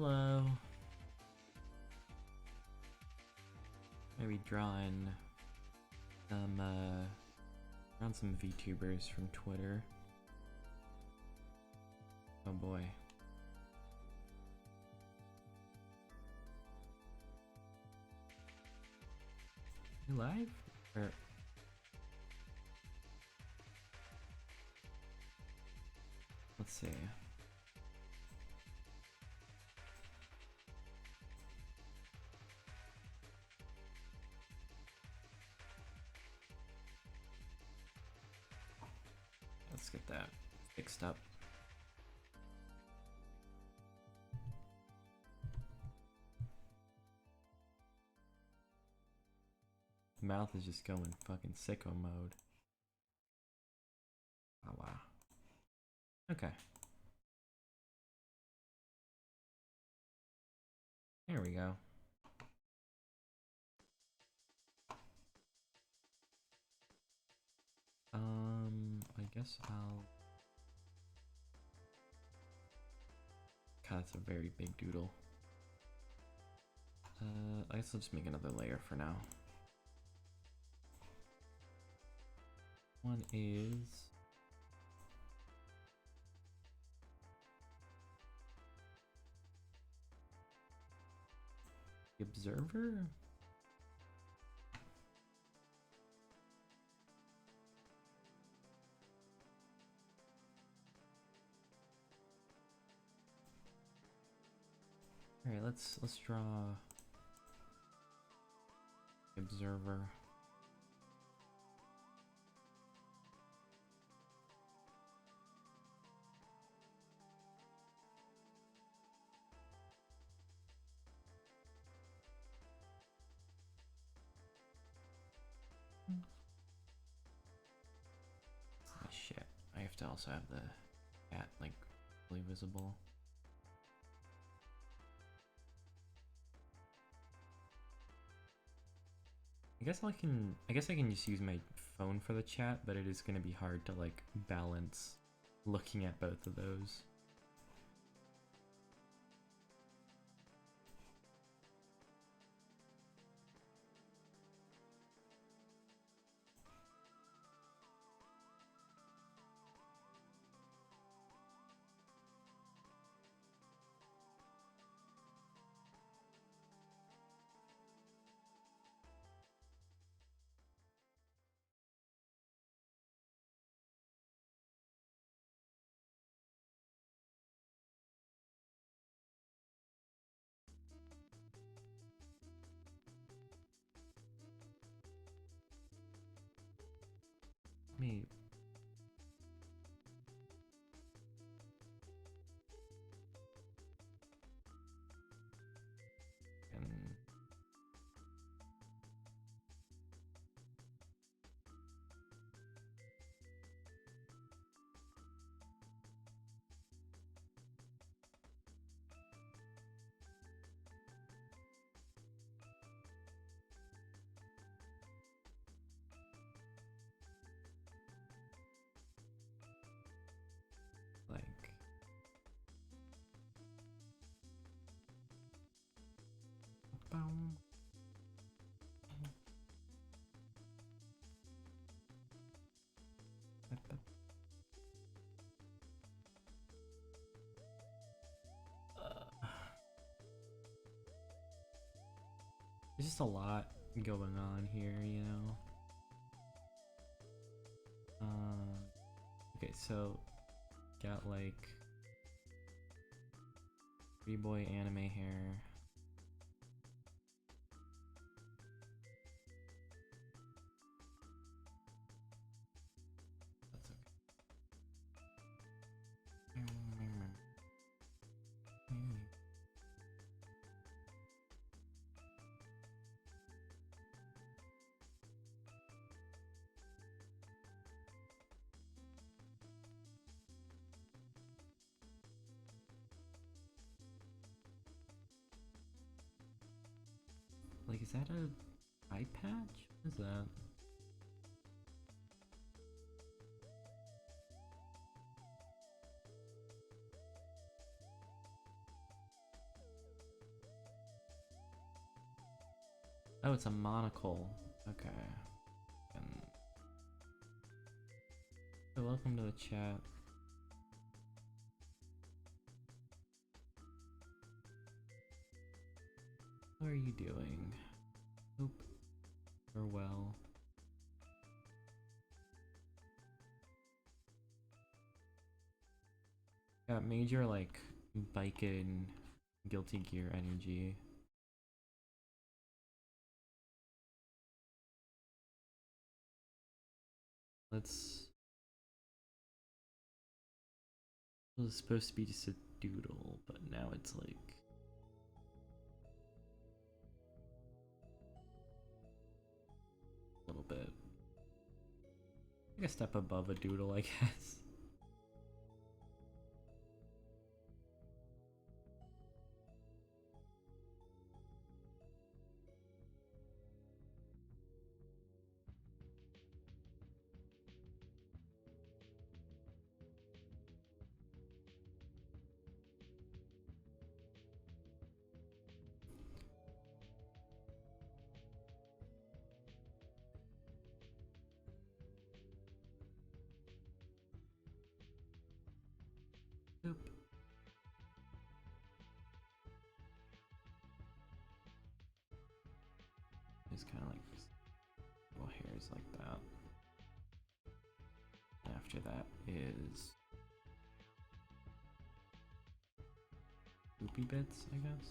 Hello. Maybe drawing some Vtubers from Twitter. Oh boy. You live? Or let's see. Let's get that fixed up. Mouth is just going fucking sicko mode. Oh wow. Okay. There we go. I guess I'll... God, that's a very big doodle. I guess I'll just make another layer for now. One is... the observer? Alright, let's draw the observer. Oh shit, I have to also have the cat like fully visible. I guess I can just use my phone for the chat, but it is gonna be hard to like balance looking at both of those. Me. And like boom. There's just a lot going on here, you know. Okay, so got like pretty boy anime hair. That's okay. Like, is that a eye patch? What is that? Oh, it's a monocle. Okay. So welcome to the chat. How are you doing? Hope you're well. Got major like biking Guilty Gear energy. Let's. It was supposed to be just a doodle, but now it's like. A little bit. Like a step above a doodle, I guess. Boop. It's kind of like little hairs like that. After that is loopy bits, I guess.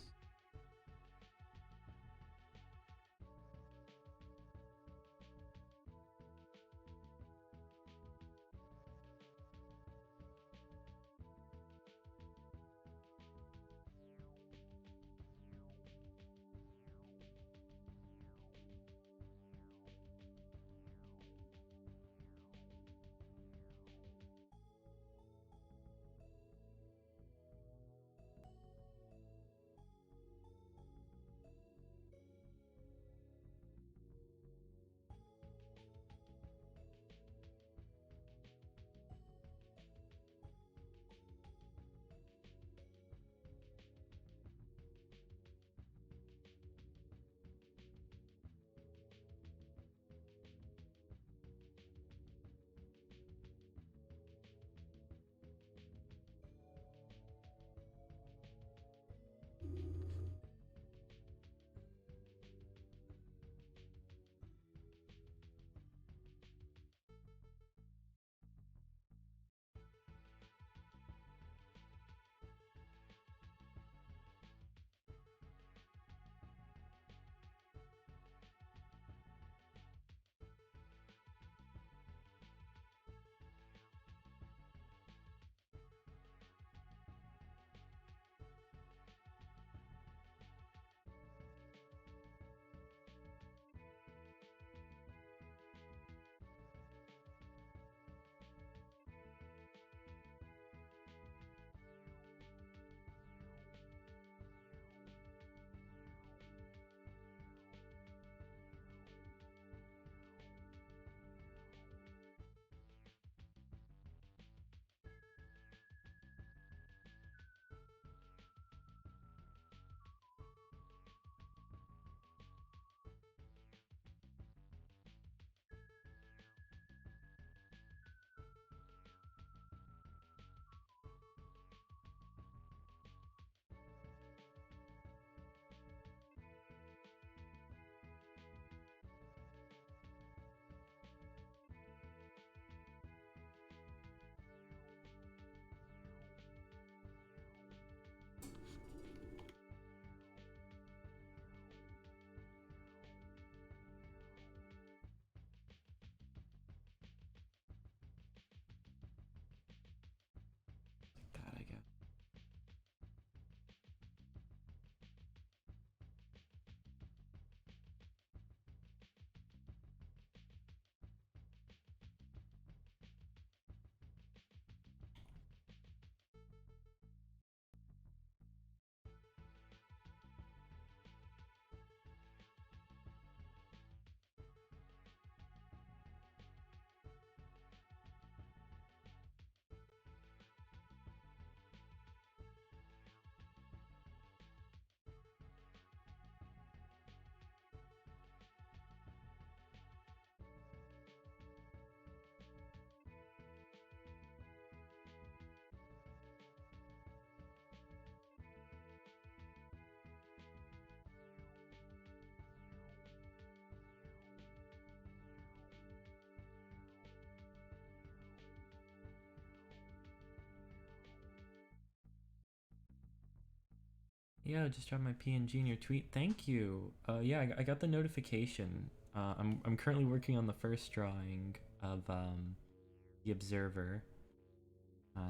Yeah, just drop my PNG in your tweet. Thank you. Yeah, I got the notification. I'm currently working on the first drawing of the Observer.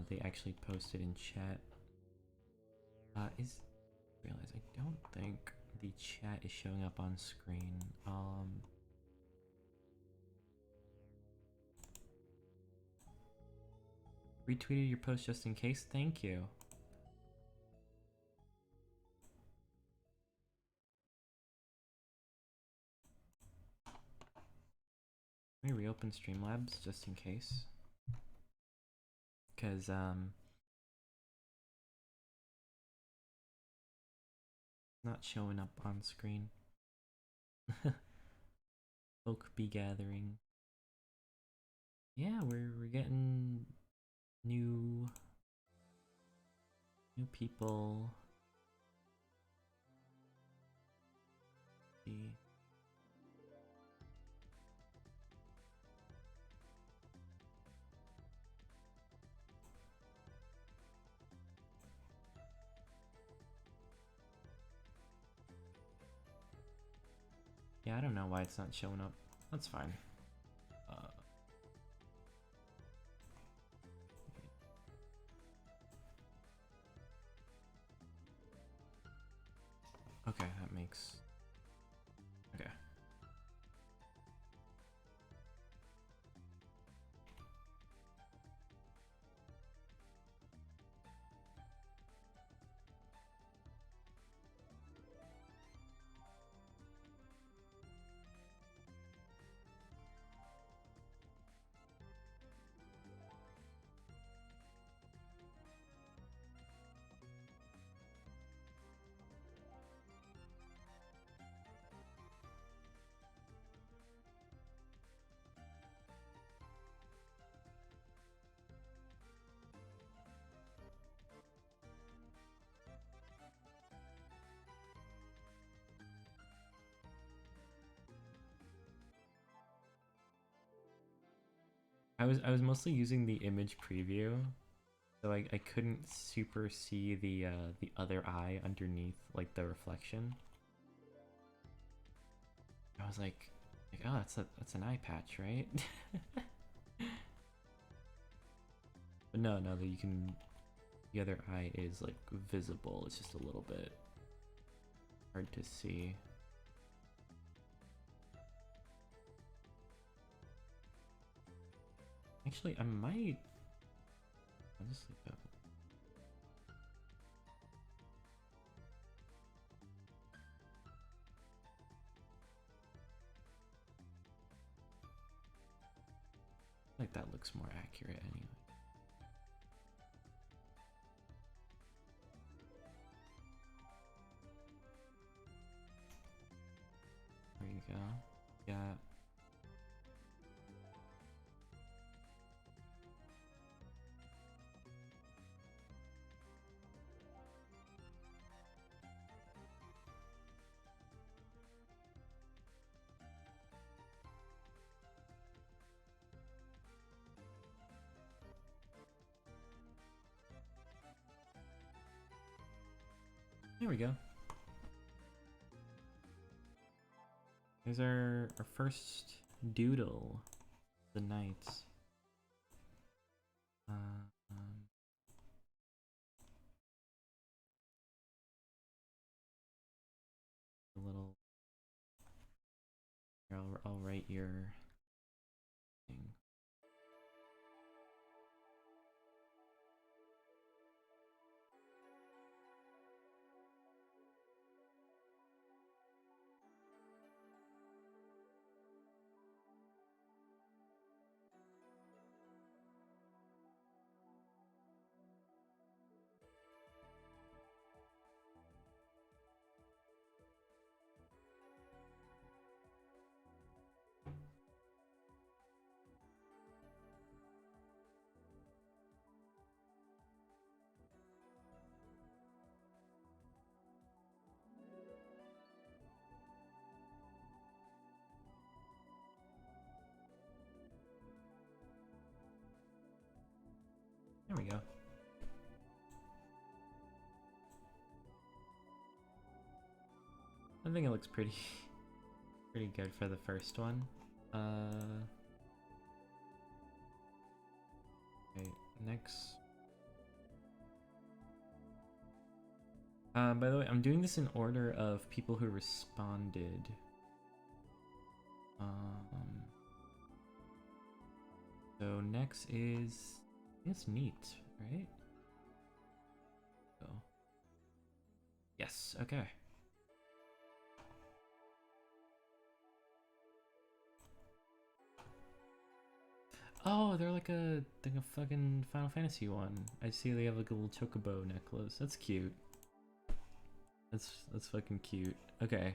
They actually posted in chat. Realize I don't think the chat is showing up on screen. Retweeted your post just in case. Thank you. Let me reopen Streamlabs just in case. Because not showing up on screen. Folk be gathering. Yeah, we're getting new people. See. Yeah, I don't know why it's not showing up. That's fine. Okay, that makes... Okay. I was mostly using the image preview, so I couldn't super see the other eye underneath, like the reflection. I was like oh, that's an eye patch, right? But no, that you can. The other eye is like visible. It's just a little bit hard to see. Actually, I might. I'll just leave that. Like that looks more accurate anyway. There you go. Yeah. There we go. Here's our first doodle. The nights. A little. Here, I'll write your thing. I think it looks pretty pretty good for the first one. Okay, next. By the way, I'm doing this in order of people who responded. So next is, I think it's neat, right? Oh. Yes, okay. Oh, they're like a fucking Final Fantasy one. I see they have like a little chocobo necklace. That's cute. That's fucking cute. Okay.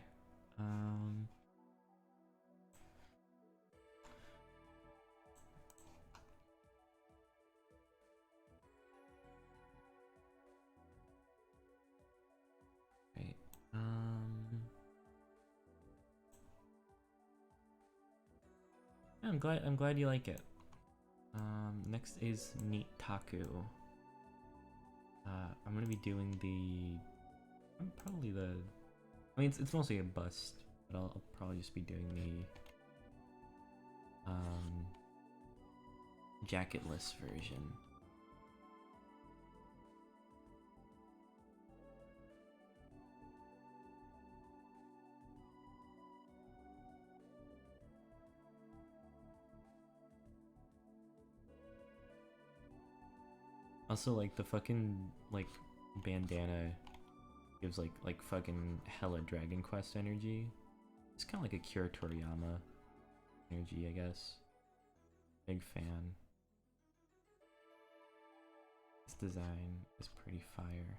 Um right. Yeah, I'm glad you like it. Next is Neat Taku. I'm gonna be doing probably the, I mean it's mostly a bust, but I'll probably just be doing the jacketless version. Also, like the fucking like bandana gives like fucking hella Dragon Quest energy. It's kind of like a Kira Toriyama energy, I guess. Big fan. This design is pretty fire.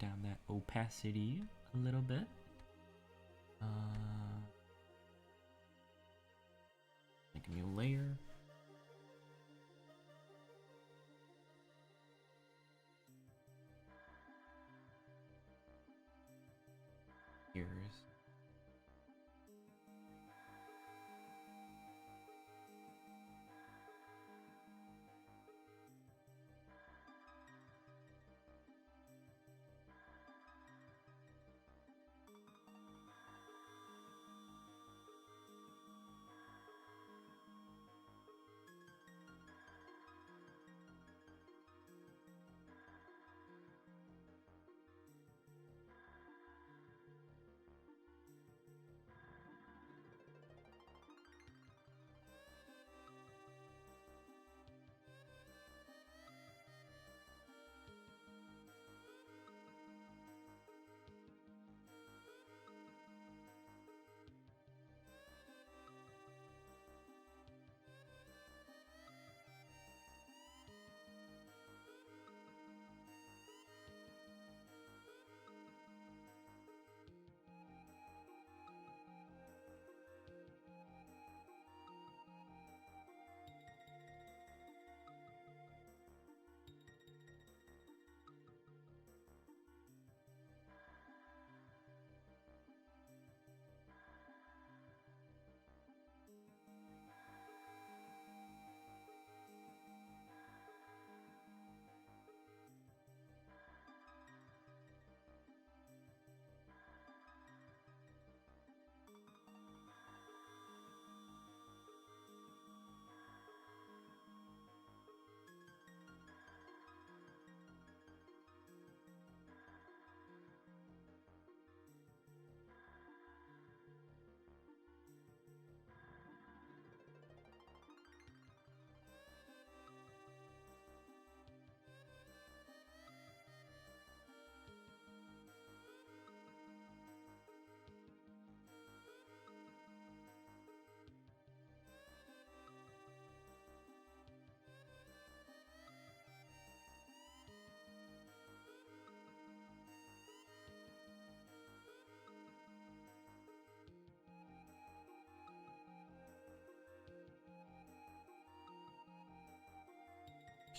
down that opacity a little bit. Make a new layer. Here's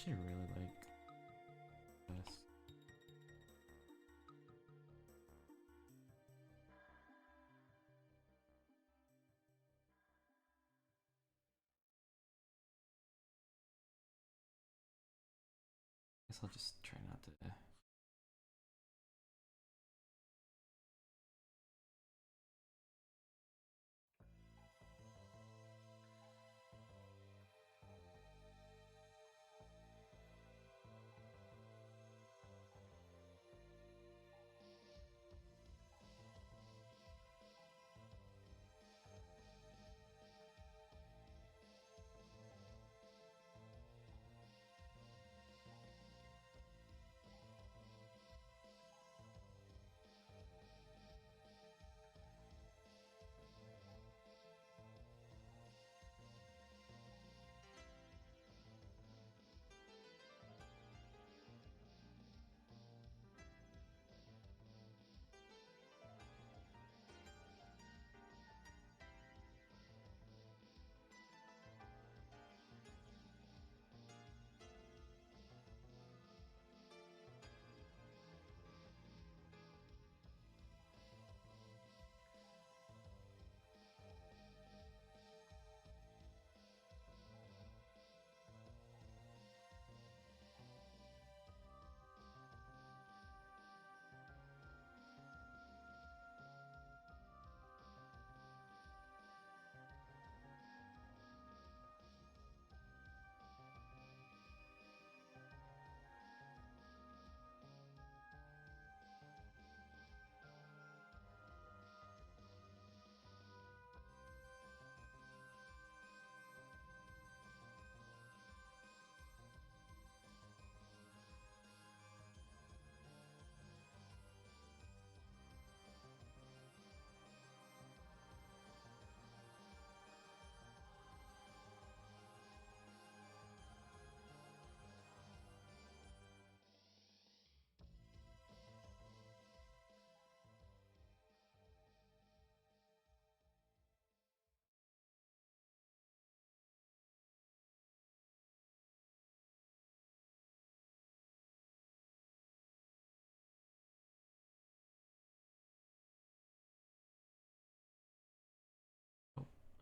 actually really like this. Guess I'll just try not to.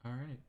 All right.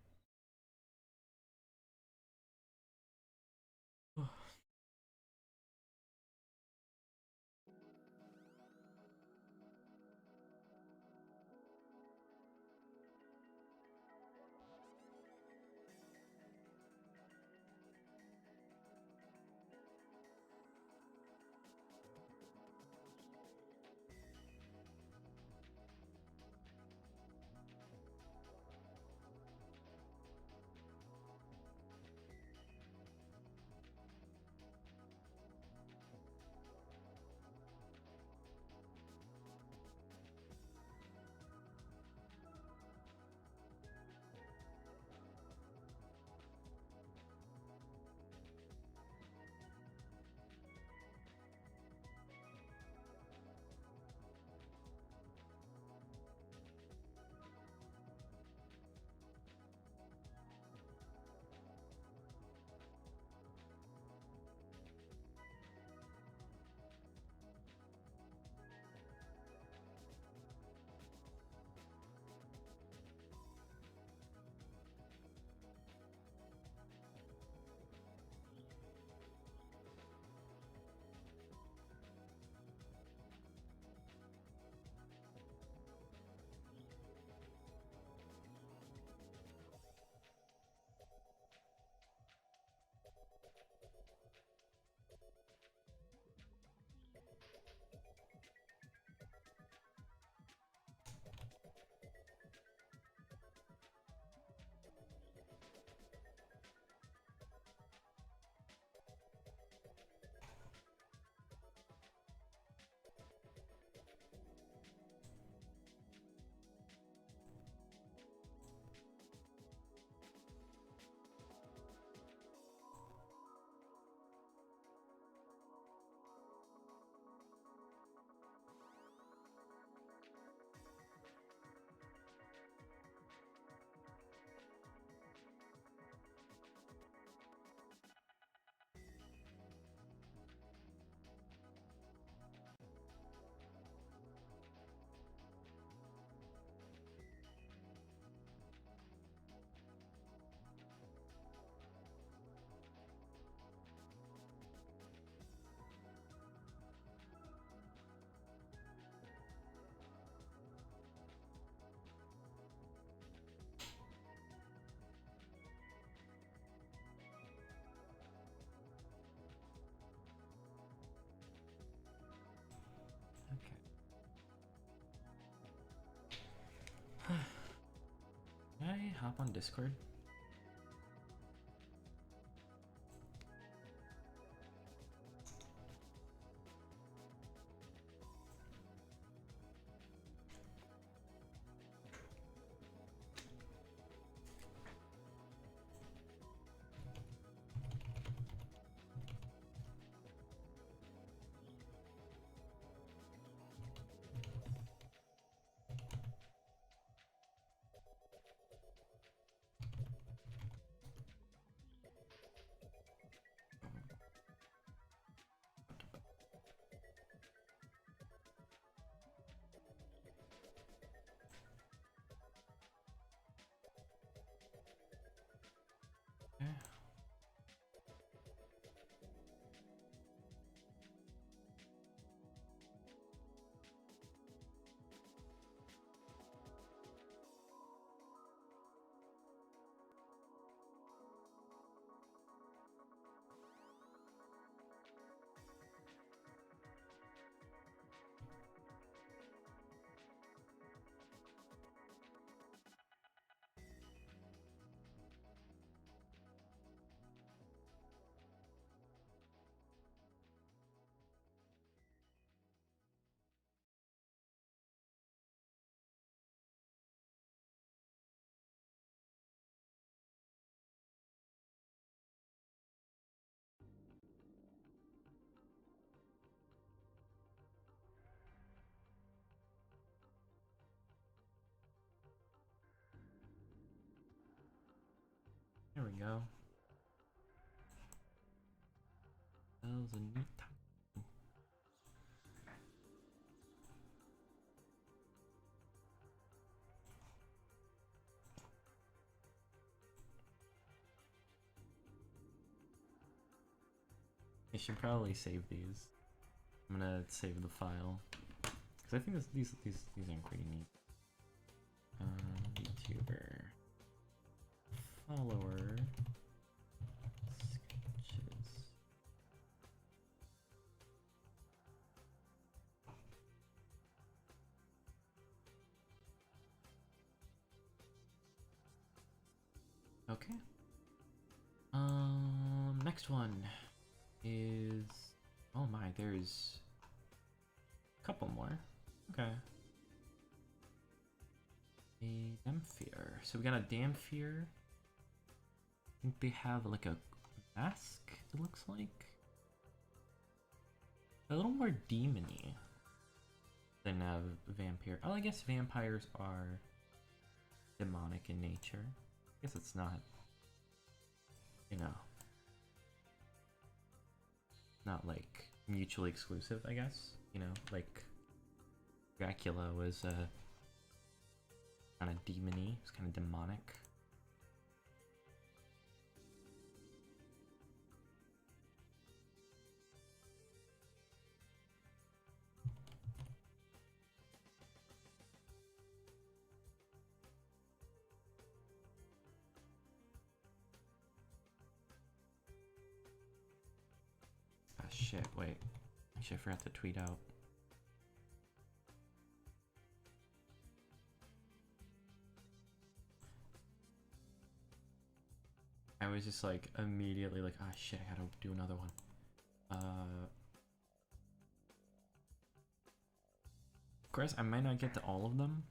Okay. Can I hop on Discord? Okay. There we go. That was a neat time. I should probably save these. I'm gonna save the file because I think these are pretty neat. VTuber follower sketches. Okay. Next one is, oh my, there's a couple more. Okay. A Damphir. So we got a Damphir. I think they have like a mask, it looks like. A little more demony than a vampire. Oh, I guess vampires are demonic in nature. I guess it's not, you know, not like mutually exclusive, I guess. You know, like Dracula was kind of demony, it's kind of demonic. Ah, shit, wait. Actually, I forgot to tweet out. I was just like immediately like, ah shit, I gotta do another one. Of course, I might not get to all of them.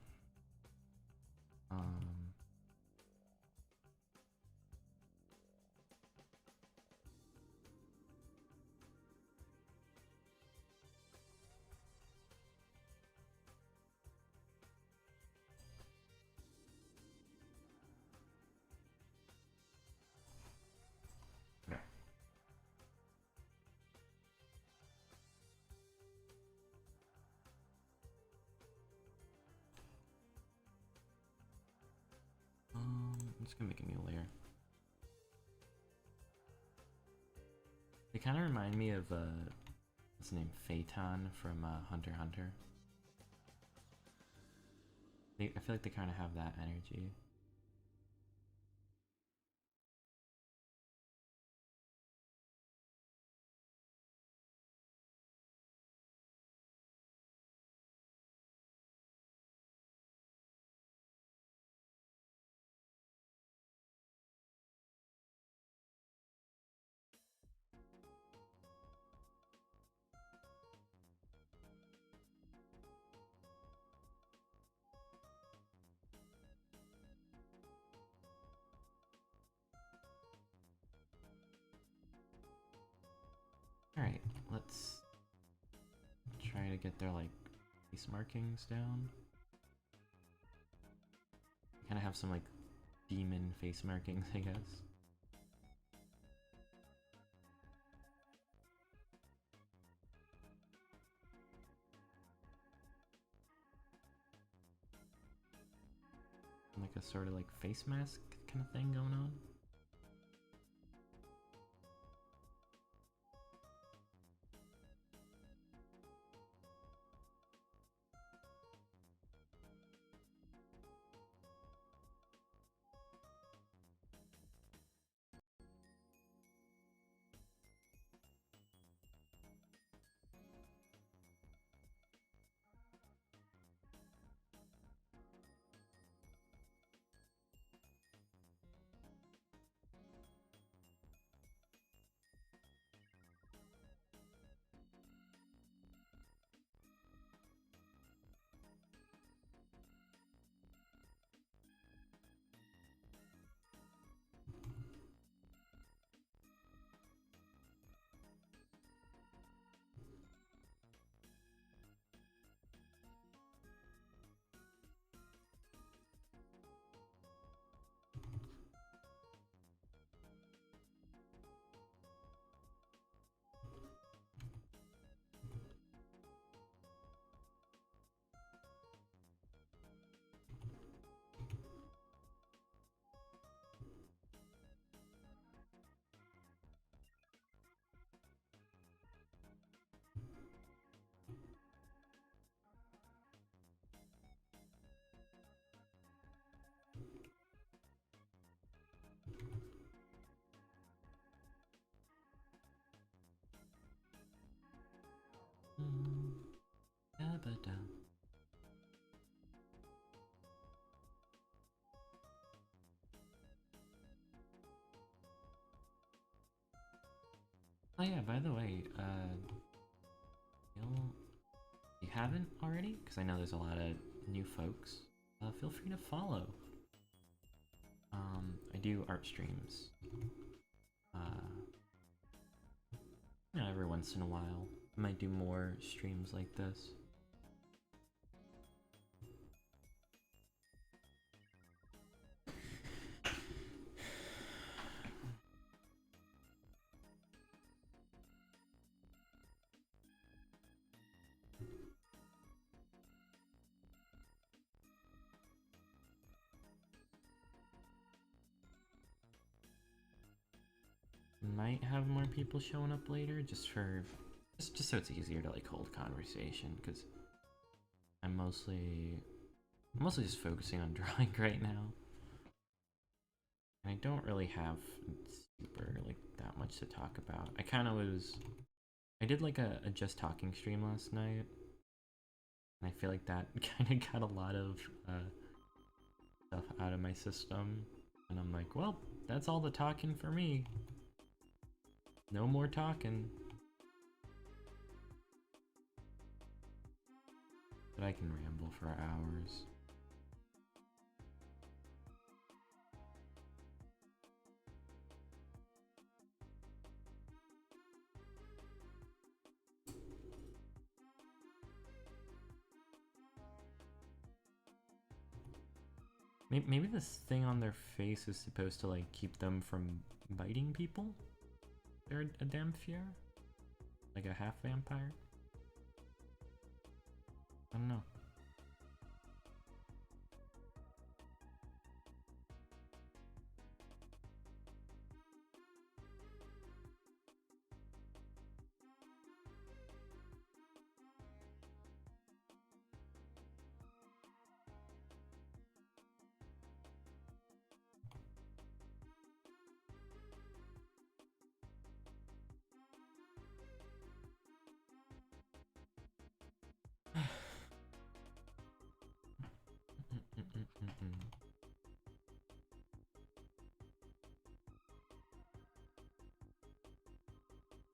I'm just gonna make a new layer. They kind of remind me of what's his name, Phaeton from Hunter x Hunter. I feel like they kind of have that energy. Alright, let's try to get their like face markings down. Kind of have some like demon face markings, I guess. Like a sort of like face mask kind of thing going on. Oh yeah, by the way, you'll, if you haven't already, because I know there's a lot of new folks, feel free to follow. I do art streams. You know, every once in a while. I might do more streams like this. Might have more people showing up later, just so it's easier to like hold conversation, because I'm mostly just focusing on drawing right now. And I don't really have super like that much to talk about. I did like a just talking stream last night, and I feel like that kind of got a lot of stuff out of my system, and I'm like, well, that's all the talking for me. No more talking. But I can ramble for hours. Maybe this thing on their face is supposed to like keep them from biting people? They're a Damphir? Like a half vampire? I don't know.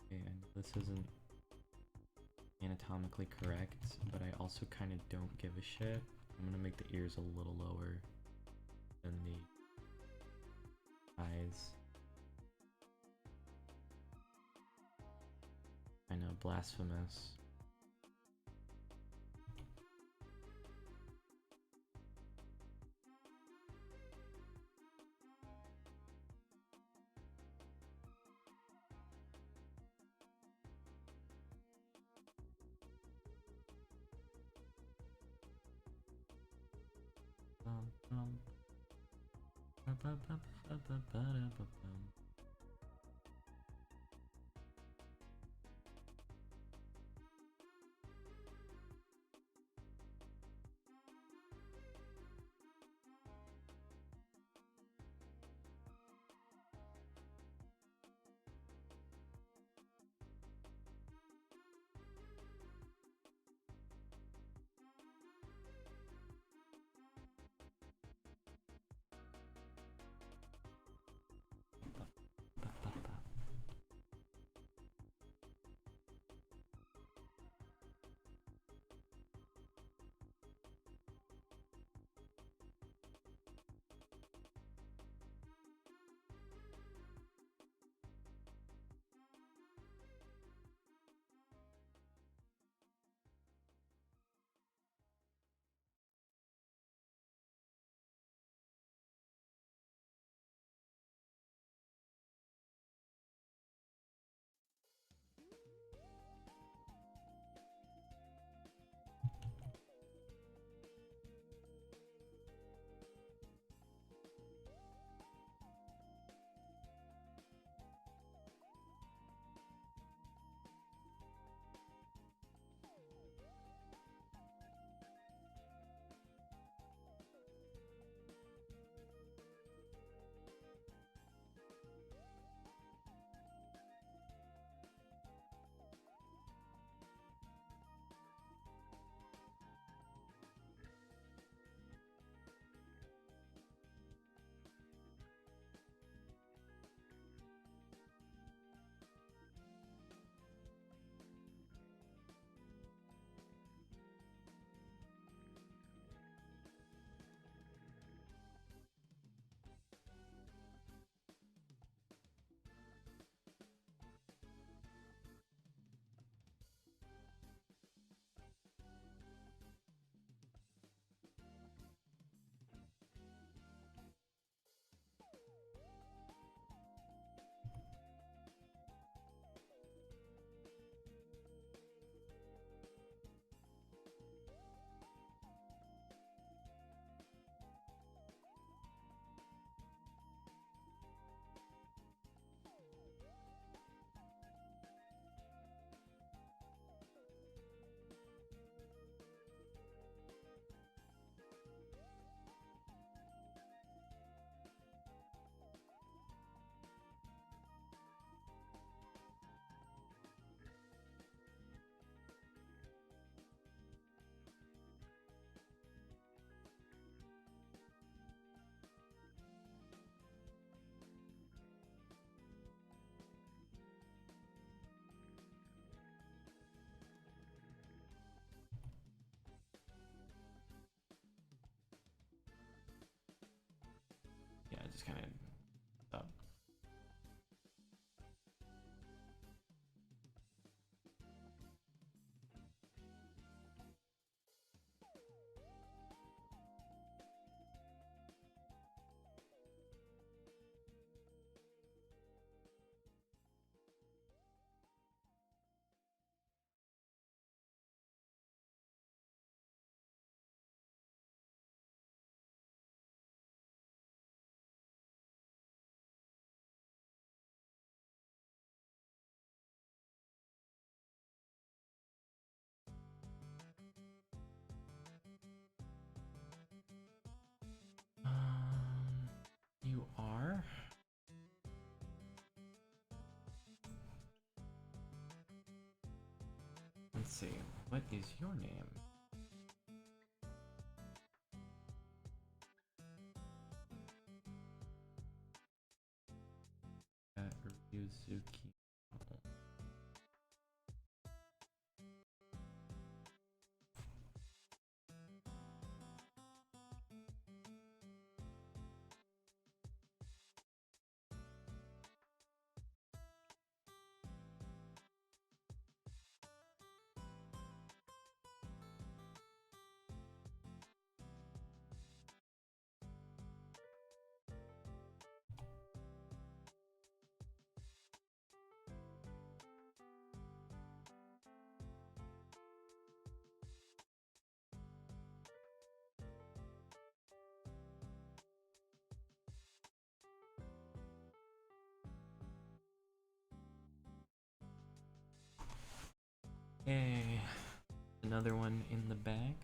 Okay, I know this isn't anatomically correct, but I also kind of don't give a shit. I'm gonna make the ears a little lower than the eyes. I know, blasphemous. just kind of up. You are? Let's see, what is your name? Ryuzuki. Yay. Another one in the bag.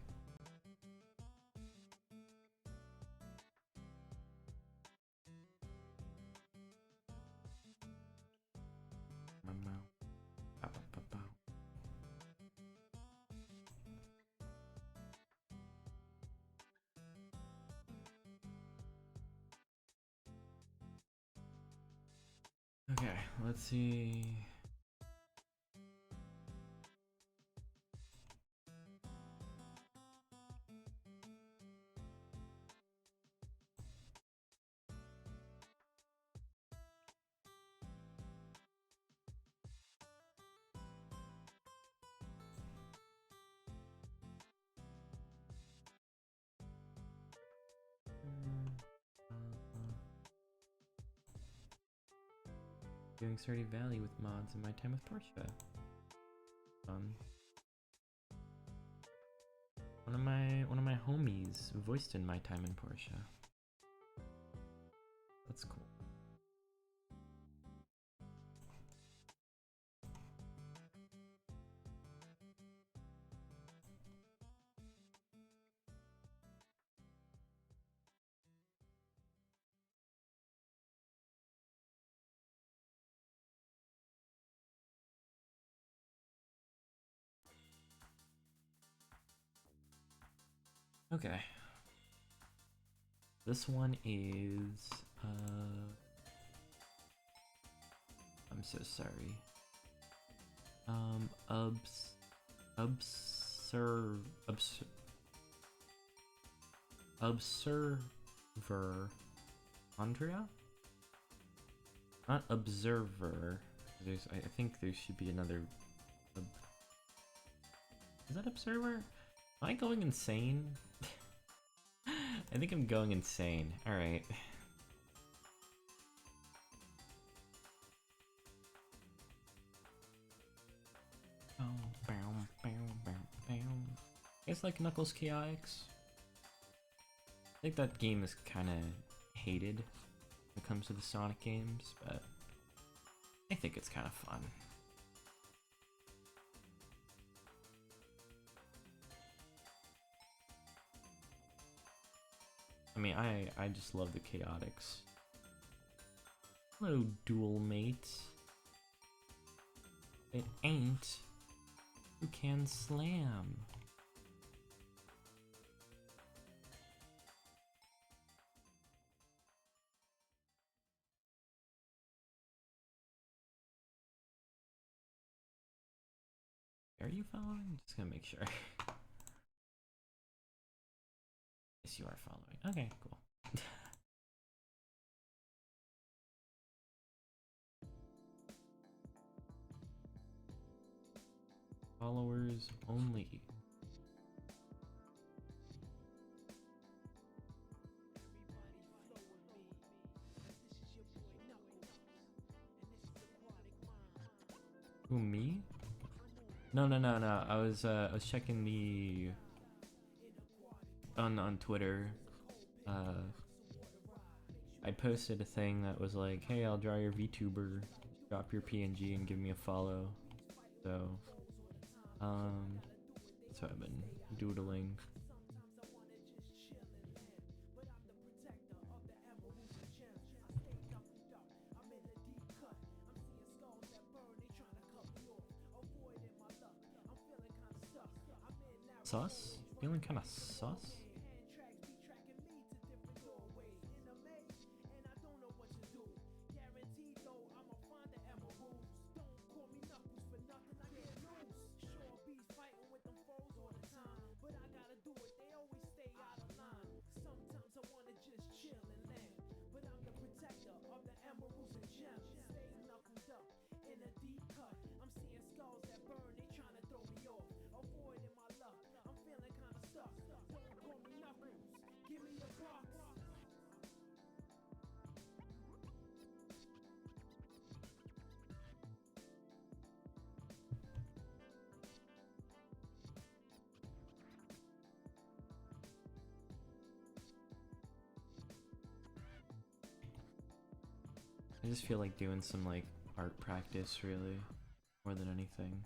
Okay, let's see. Doing Stardew Valley with mods in my time with Portia. One of my homies voiced in my time in Portia. That's cool. Okay. This one is I'm so sorry. Observer Andrea? Not observer. I think there should be another. Is that observer? Am I going insane? I think I'm going insane. Alright. It's like Knuckles Chaotix. I think that game is kind of hated when it comes to the Sonic games, but I think it's kind of fun. I mean, I just love the Chaotix. Hello, dual mates. It ain't who can slam. Are you following? Just gonna make sure. Yes, you are following. Okay, cool. Followers only. Who, me? No. I was checking the on Twitter. I posted a thing that was like, "Hey, I'll draw your VTuber. Drop your PNG and give me a follow." So, that's what I've been doodling. Sus? Feeling kind of sus? I just feel like doing some like art practice really, more than anything.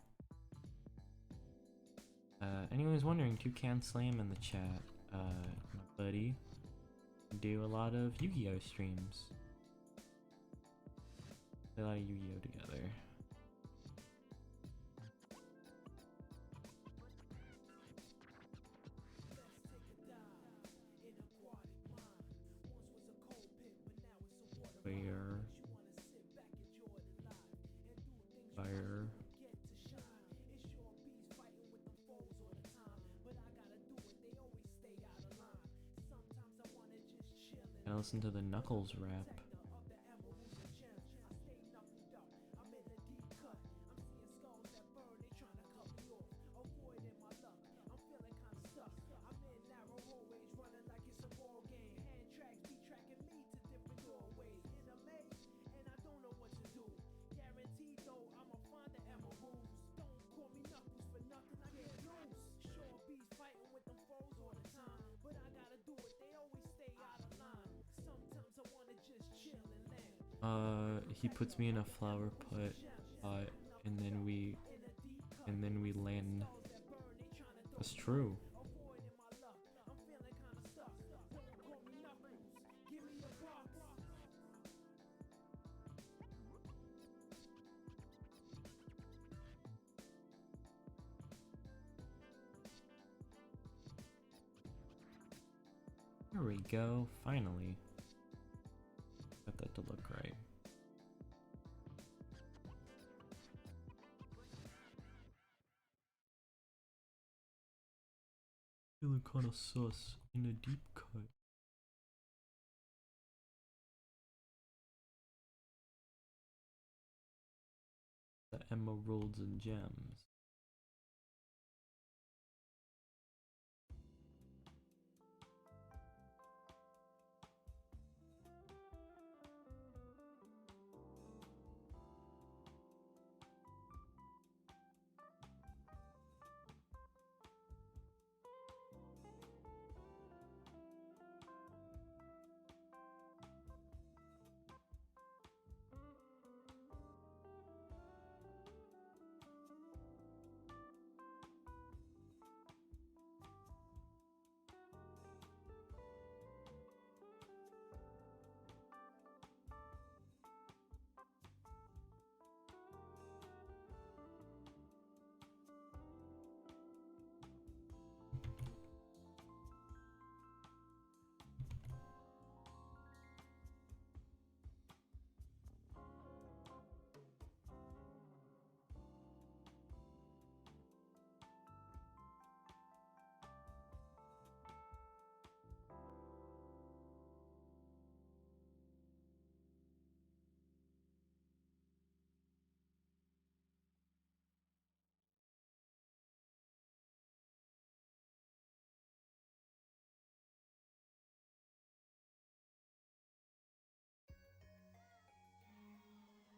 Anyone wondering, Toucan Slam in the chat. My buddy do a lot of Yu-Gi-Oh streams. Play a lot of Yu-Gi-Oh together. Fire. I listen to the Knuckles rap. He puts me in a flower pot, and then we land. That's true. There we go, finally. Got that to look right. Feeling kinda sus in a deep cut. The emeralds and gems.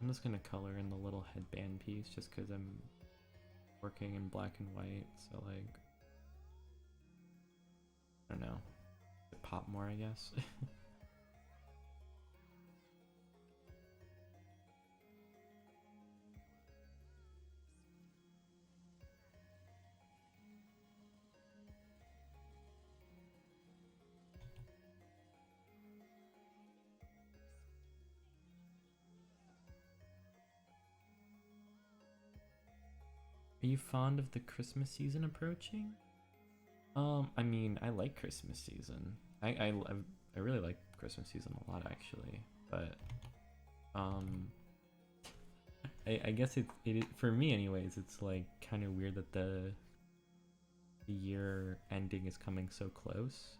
I'm just gonna color in the little headband piece just because I'm working in black and white, so like, I don't know, it pop more, I guess. Are you fond of the Christmas season approaching? I mean, I like Christmas season. I really like Christmas season a lot actually, but um, I guess it for me anyways. It's like kind of weird that the year ending is coming so close.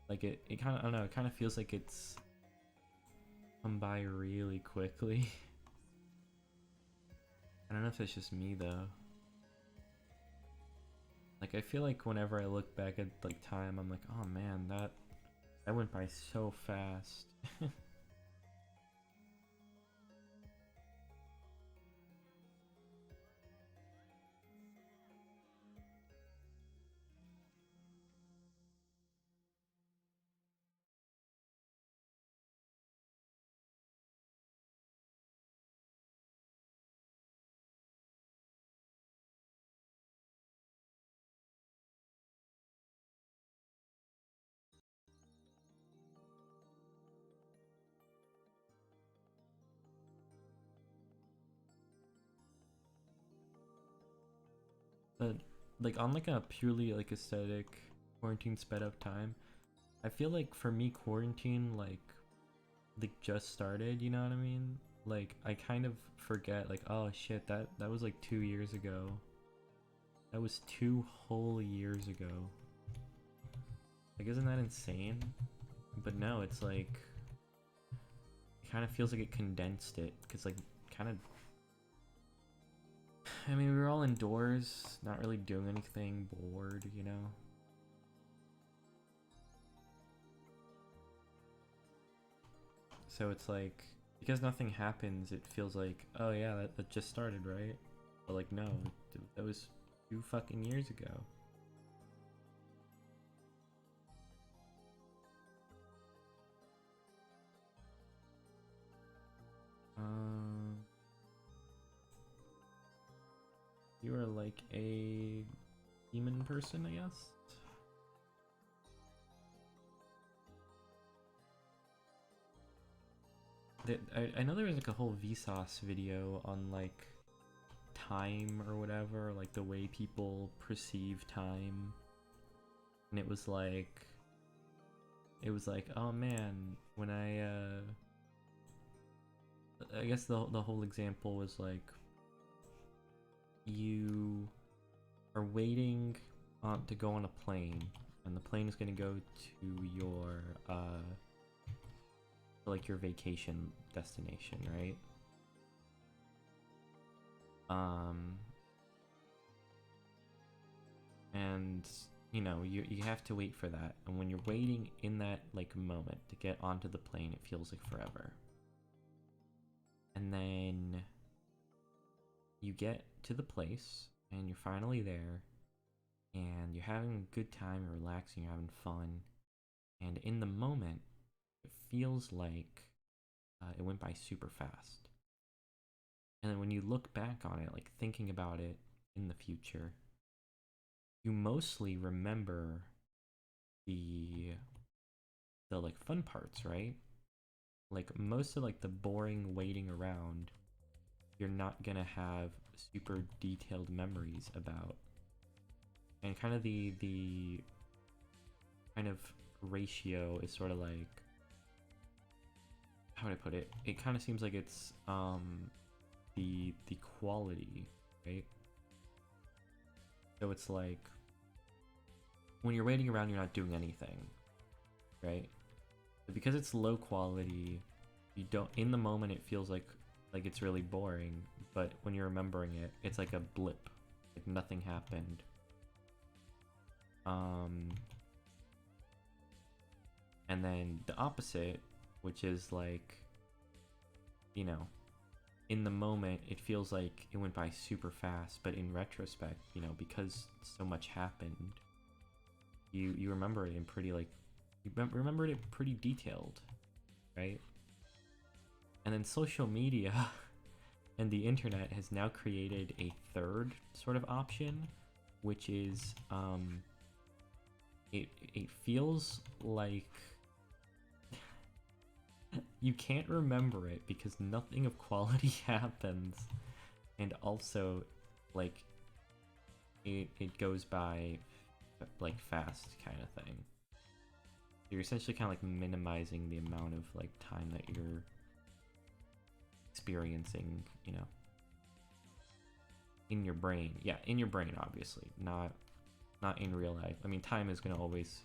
Like it kind of, I don't know. It kind of feels like it's come by really quickly. I don't know if it's just me though. Like I feel like whenever I look back at like time, I'm like, oh man, that went by so fast. But like on like a purely like aesthetic quarantine sped up time, I feel like for me quarantine like just started, you know what I mean? Like I kind of forget like, oh shit, that was like 2 years ago. That was 2 whole years ago. Like isn't that insane? But no, it's like it kind of feels like it condensed it because like kind of, I mean, we were all indoors, not really doing anything, bored, you know? So it's like, because nothing happens, it feels like, oh yeah, that just started, right? But like, no, that was 2 fucking years ago. Um, you are like a demon person, I guess? I know there was like a whole Vsauce video on like time or whatever, like the way people perceive time. And it was like, oh man, when I guess the whole example was like you are waiting to go on a plane, and the plane is gonna go to your like your vacation destination, right? Um, and you know you have to wait for that, and when you're waiting in that like moment to get onto the plane, it feels like forever. And then you get to the place, and you're finally there, and you're having a good time, you're relaxing, you're having fun, and in the moment, it feels like it went by super fast. And then when you look back on it, like thinking about it in the future, you mostly remember the like fun parts, right? Like most of like the boring waiting around, you're not gonna have super detailed memories about. And kind of the kind of ratio is sort of like, how would I put it? It kind of seems like it's the quality, right? So it's like when you're waiting around, you're not doing anything, right? But because it's low quality, you don't, in the moment it feels like it's really boring, but when you're remembering it, it's like a blip, like nothing happened. And then the opposite, which is like, you know, in the moment it feels like it went by super fast, but in retrospect, you know, because so much happened, you remember it in pretty like remembered it pretty detailed, right? And then social media and the internet has now created a third sort of option, which is it feels like you can't remember it because nothing of quality happens, and also like it goes by like fast kind of thing. You're essentially kind of like minimizing the amount of like time that you're experiencing, you know, in your brain. Yeah, in your brain, obviously, not in real life. I mean, time is gonna always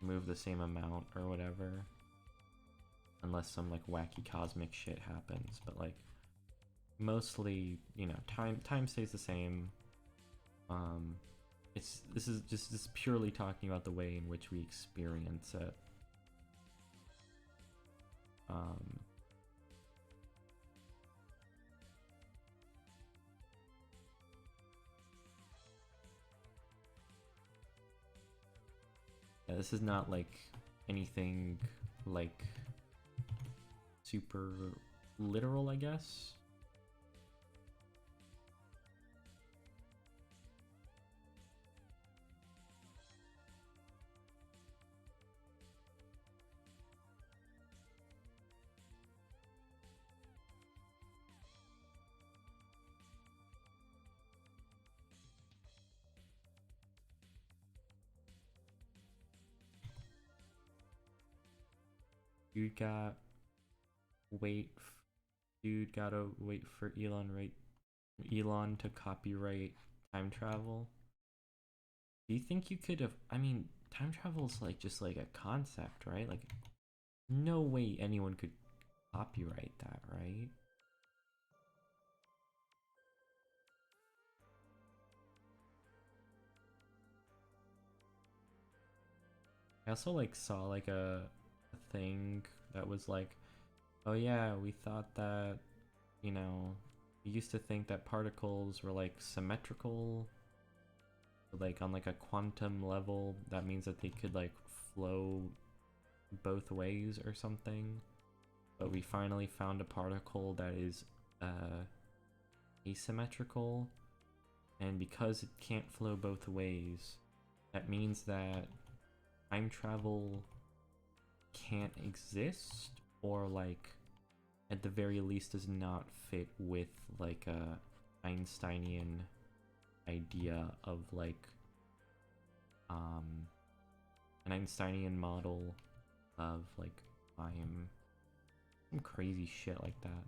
move the same amount or whatever, unless some like wacky cosmic shit happens. But like mostly, you know, time stays the same. This is purely talking about the way in which we experience it. Yeah, this is not like anything like super literal, I guess. You got wait, dude, gotta wait for Elon to copyright time travel. Do you think you could have? I mean, time travel is like just like a concept, right? Like, no way anyone could copyright that, right? I also like saw like a thing that was like, oh yeah, we thought that, you know, we used to think that particles were like symmetrical, like on like a quantum level. That means that they could like flow both ways or something. But we finally found a particle that is asymmetrical, and because it can't flow both ways, that means that time travel can't exist, or like at the very least does not fit with like a Einsteinian idea of like an Einsteinian model of like time, some crazy shit like that.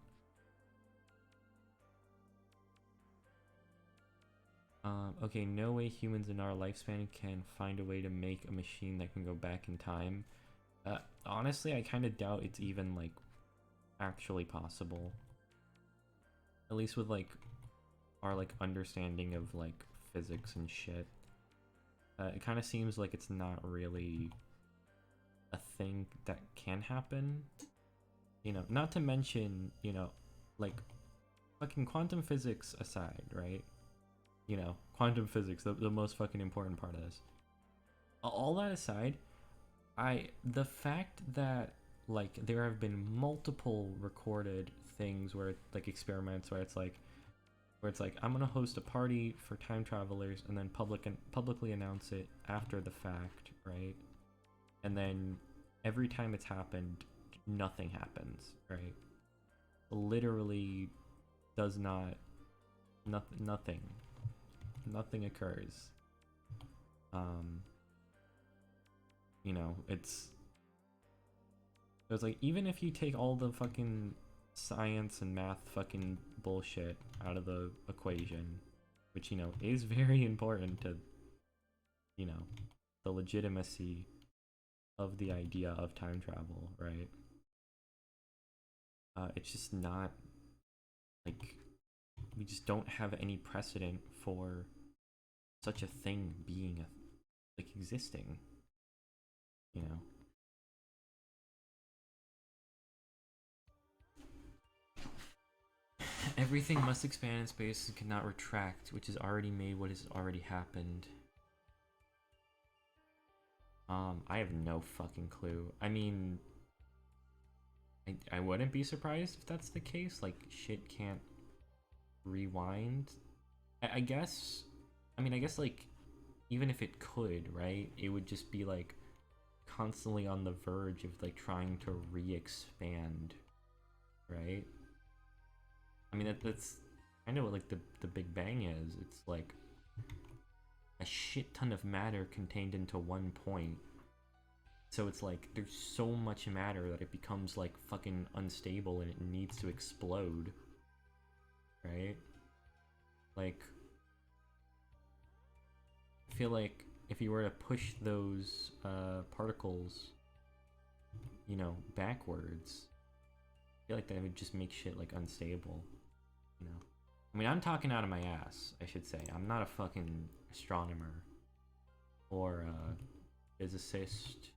Okay, no way humans in our lifespan can find a way to make a machine that can go back in time. Honestly, I kind of doubt it's even like actually possible. At least with like our like understanding of like physics and shit. It kind of seems like it's not really a thing that can happen. You know, not to mention, you know, like fucking quantum physics aside, right? You know, quantum physics, the most fucking important part of this. All that aside, the fact that like there have been multiple recorded things where like experiments where it's like I'm gonna host a party for time travelers and then publicly announce it after the fact, right? And then every time it's happened, nothing happens, right? Literally does not, nothing occurs. You know, it's like even if you take all the fucking science and math fucking bullshit out of the equation, which, you know, is very important to, you know, the legitimacy of the idea of time travel, right? It's just not like we just don't have any precedent for such a thing being like existing, you know. Everything must expand in space and cannot retract, which is already made what has already happened. I have no fucking clue. I mean, I wouldn't be surprised if that's the case. Like, shit can't rewind. I guess, I mean, I guess, like, even if it could, right, it would just be, like, constantly on the verge of, like, trying to re-expand, right? I mean, that's kind of what, like, the Big Bang is. It's, like, a shit ton of matter contained into one point. So it's like, there's so much matter that it becomes, like, fucking unstable and it needs to explode. Right? Like, I feel like if you were to push those particles, you know, backwards, I feel like that would just make shit, like, unstable. You know? I mean, I'm talking out of my ass, I should say. I'm not a fucking astronomer or physicist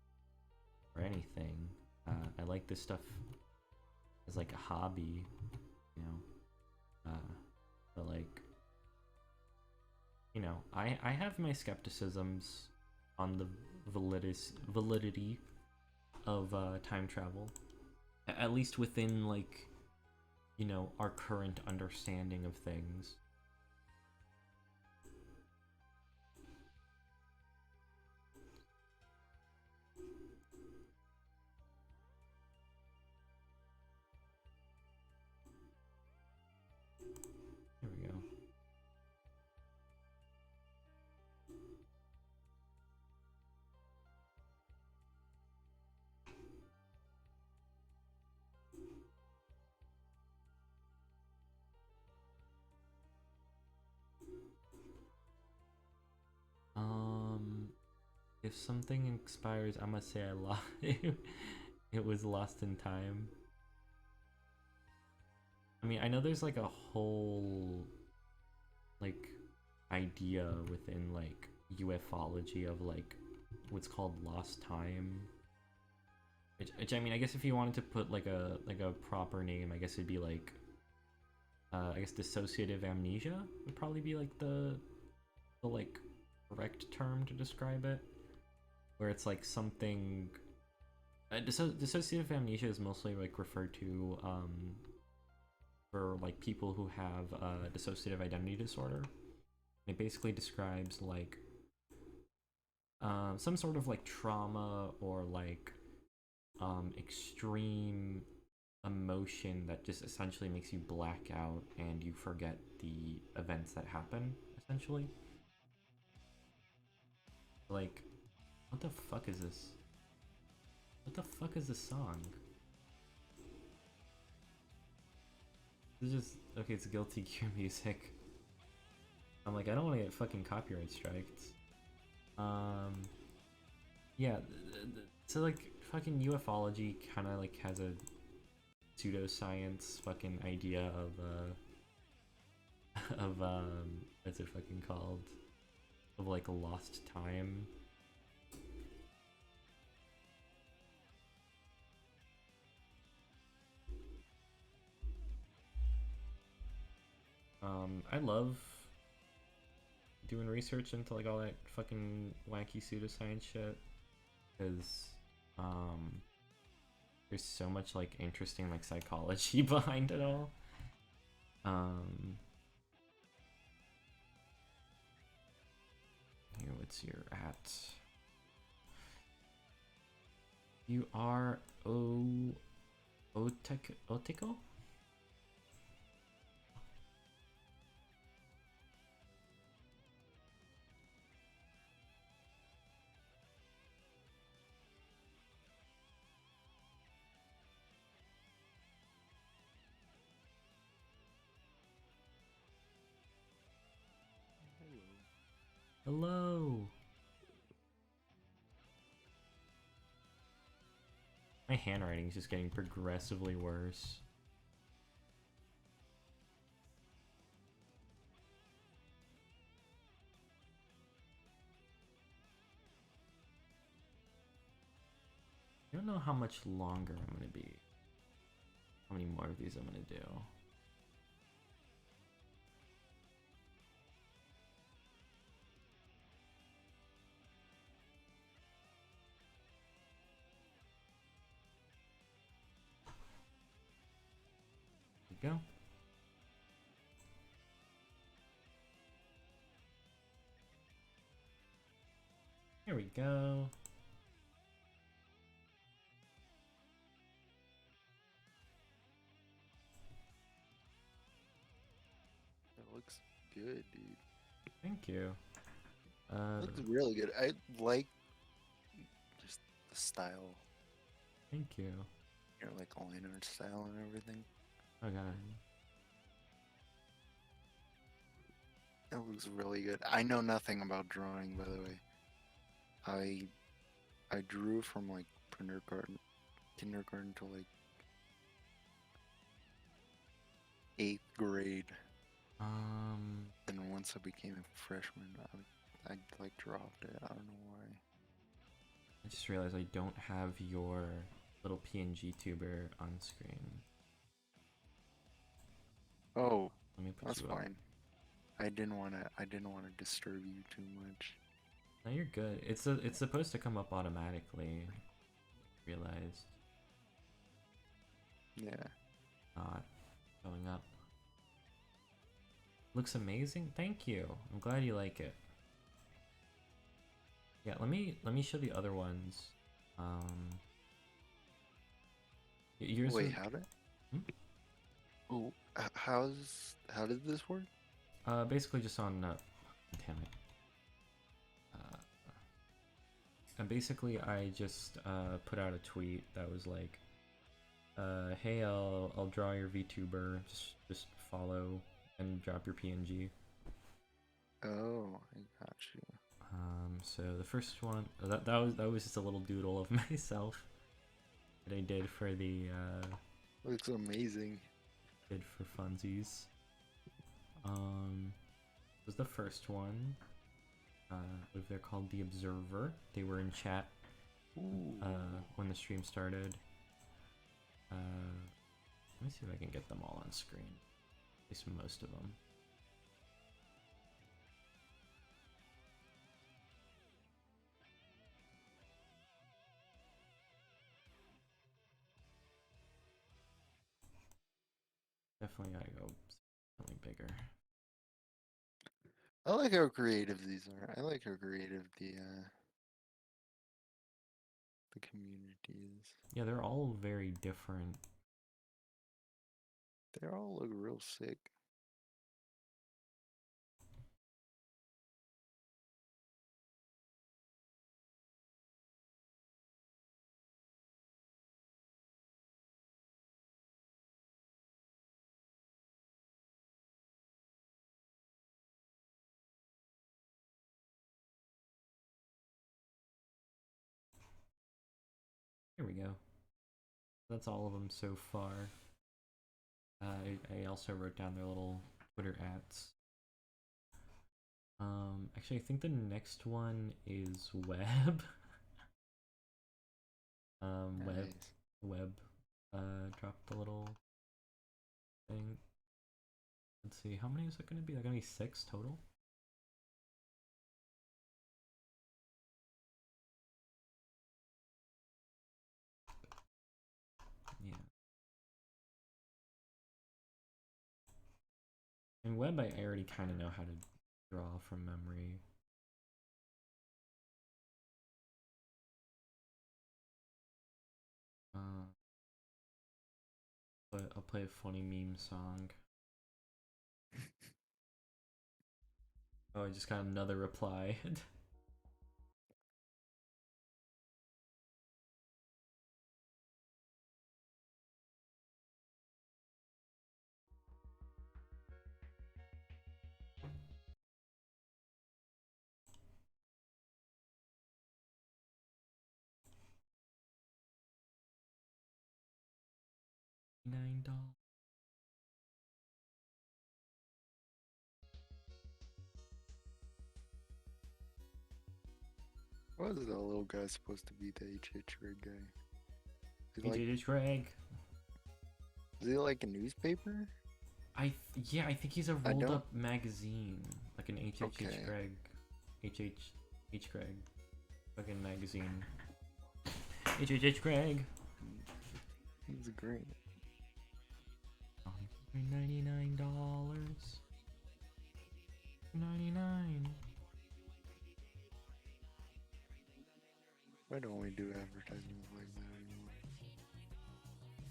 or anything. I like this stuff as, like, a hobby, you know? But, like, you know, I have my skepticisms on the validity of time travel, at least within, like, you know, our current understanding of things. Here we go. If something expires, I must say I lost. It was lost in time. I mean, I know there's, like, a whole, like, idea within, like, ufology of, like, what's called lost time. Which I mean, I guess if you wanted to put, like, a proper name, I guess it'd be, like, I guess dissociative amnesia would probably be, like, the like correct term to describe it, where it's like something. Dissociative amnesia is mostly, like, referred to for, like, people who have dissociative identity disorder. It basically describes, like, some sort of, like, trauma or, like, extreme emotion that just essentially makes you black out and you forget the events that happen, essentially. Like, what the fuck is this? What the fuck is this song? This is just, okay, it's Guilty Gear music. I'm like, I don't want to get fucking copyright strikes. Yeah, so, like, fucking ufology kind of, like, has a pseudoscience fucking idea of what's it fucking called? Of, like, lost time. I love doing research into, like, all that fucking wacky pseudoscience shit, because there's so much, like, interesting, like, psychology behind it all. Here, what's your at? You are Otiko? Hello. My handwriting is just getting progressively worse. I don't know how much longer I'm gonna be. How many more of these I'm gonna do. we go. Here we go. It looks good, dude. Thank you. Looks really good. I like just the style, Thank you. like line art style and everything. Oh god. It looks really good. I know nothing about drawing, by the way. I drew from like kindergarten to like 8th grade. And once I became a freshman, I like dropped it. I don't know why. I just realized I don't have your little PNG tuber on screen. Oh, Let me put that's you up. fine. I didn't want to disturb you too much. No, you're good. It's supposed to come up automatically. Realized. Yeah. Not showing up. Looks amazing. Thank you. I'm glad you like it. Yeah, let me show the other ones. Yours Wait, was, how did? hmm? Oh, how did this work? Basically just on damn it. And basically I just put out a tweet that was like, hey, I'll draw your VTuber. Just follow and drop your PNG. Oh, I got you. So the first one that was just a little doodle of myself that I did for the Looks amazing. did for funsies. Was the first one. They're called the Observer. They were in chat Ooh. when the stream started. Let me see if I can get them all on screen. At least most of them. Definitely gotta go something bigger. I like how creative these are. I like how creative the community is. Yeah, they're all very different. They all look real sick. Here we go. That's all of them so far. I also wrote down their little Twitter ats. Actually, I think the next one is Web. Nice. Web, dropped a little thing. Let's see, how many is it gonna be? They're gonna be 6 total? Yeah. In Web, I already kind of know how to draw from memory. But I'll play a funny meme song. Oh, I just got another reply. $9. What is that little guy supposed to be? The HH red guy? HH Craig. Is he like a newspaper? Yeah, I think he's a I rolled don't. up magazine, like an HHH Okay. Craig, HH Craig, fucking magazine. HHH Craig. He's great. $99. 99. Why don't we do advertisements like that anymore?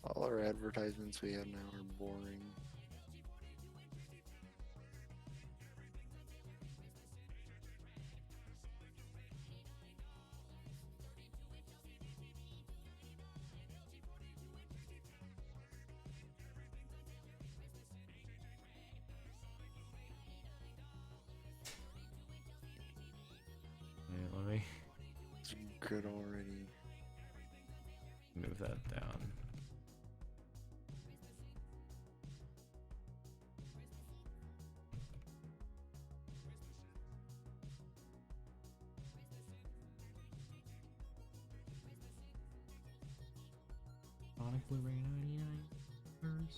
All our advertisements we have now are boring. Yeah, let me It's good already. move that down. Sonic Blu-ray $99.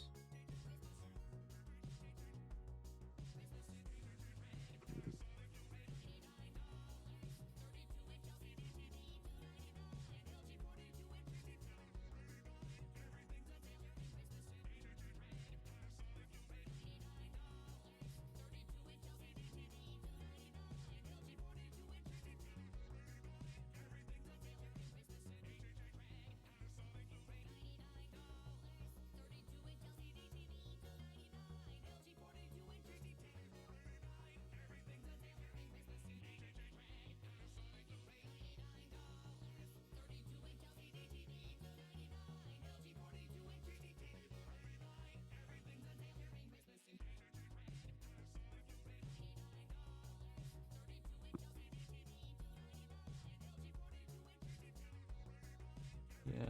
Yeah.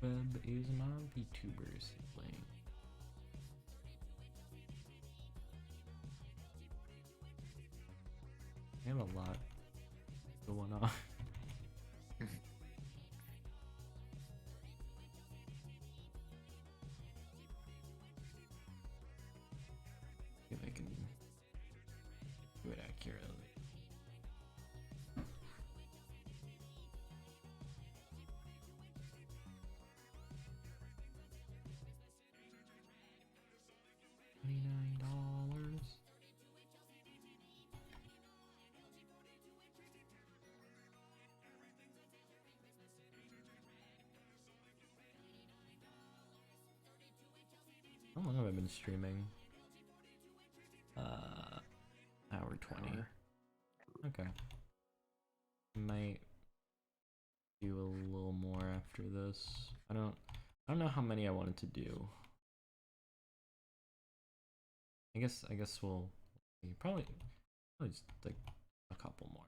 Web is my VTubers playing. I have a lot going on. If I can do it accurately. $99. How long have I been streaming? Hour 20. Hour. Okay. Might do a little more after this. I don't know how many I wanted to do. I guess we'll probably just like a couple more.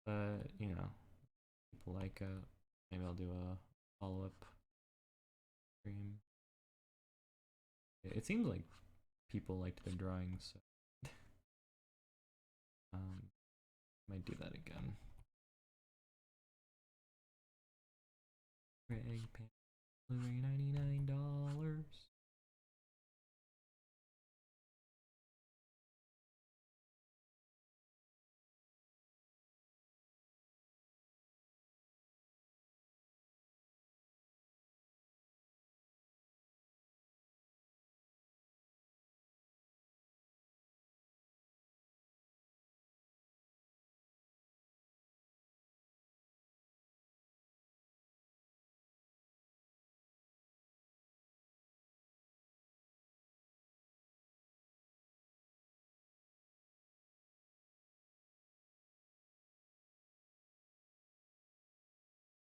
But you know, people like maybe I'll do a follow-up stream. It seems like people liked the drawings, so might do that again. Greg Pan Blu-ray $99.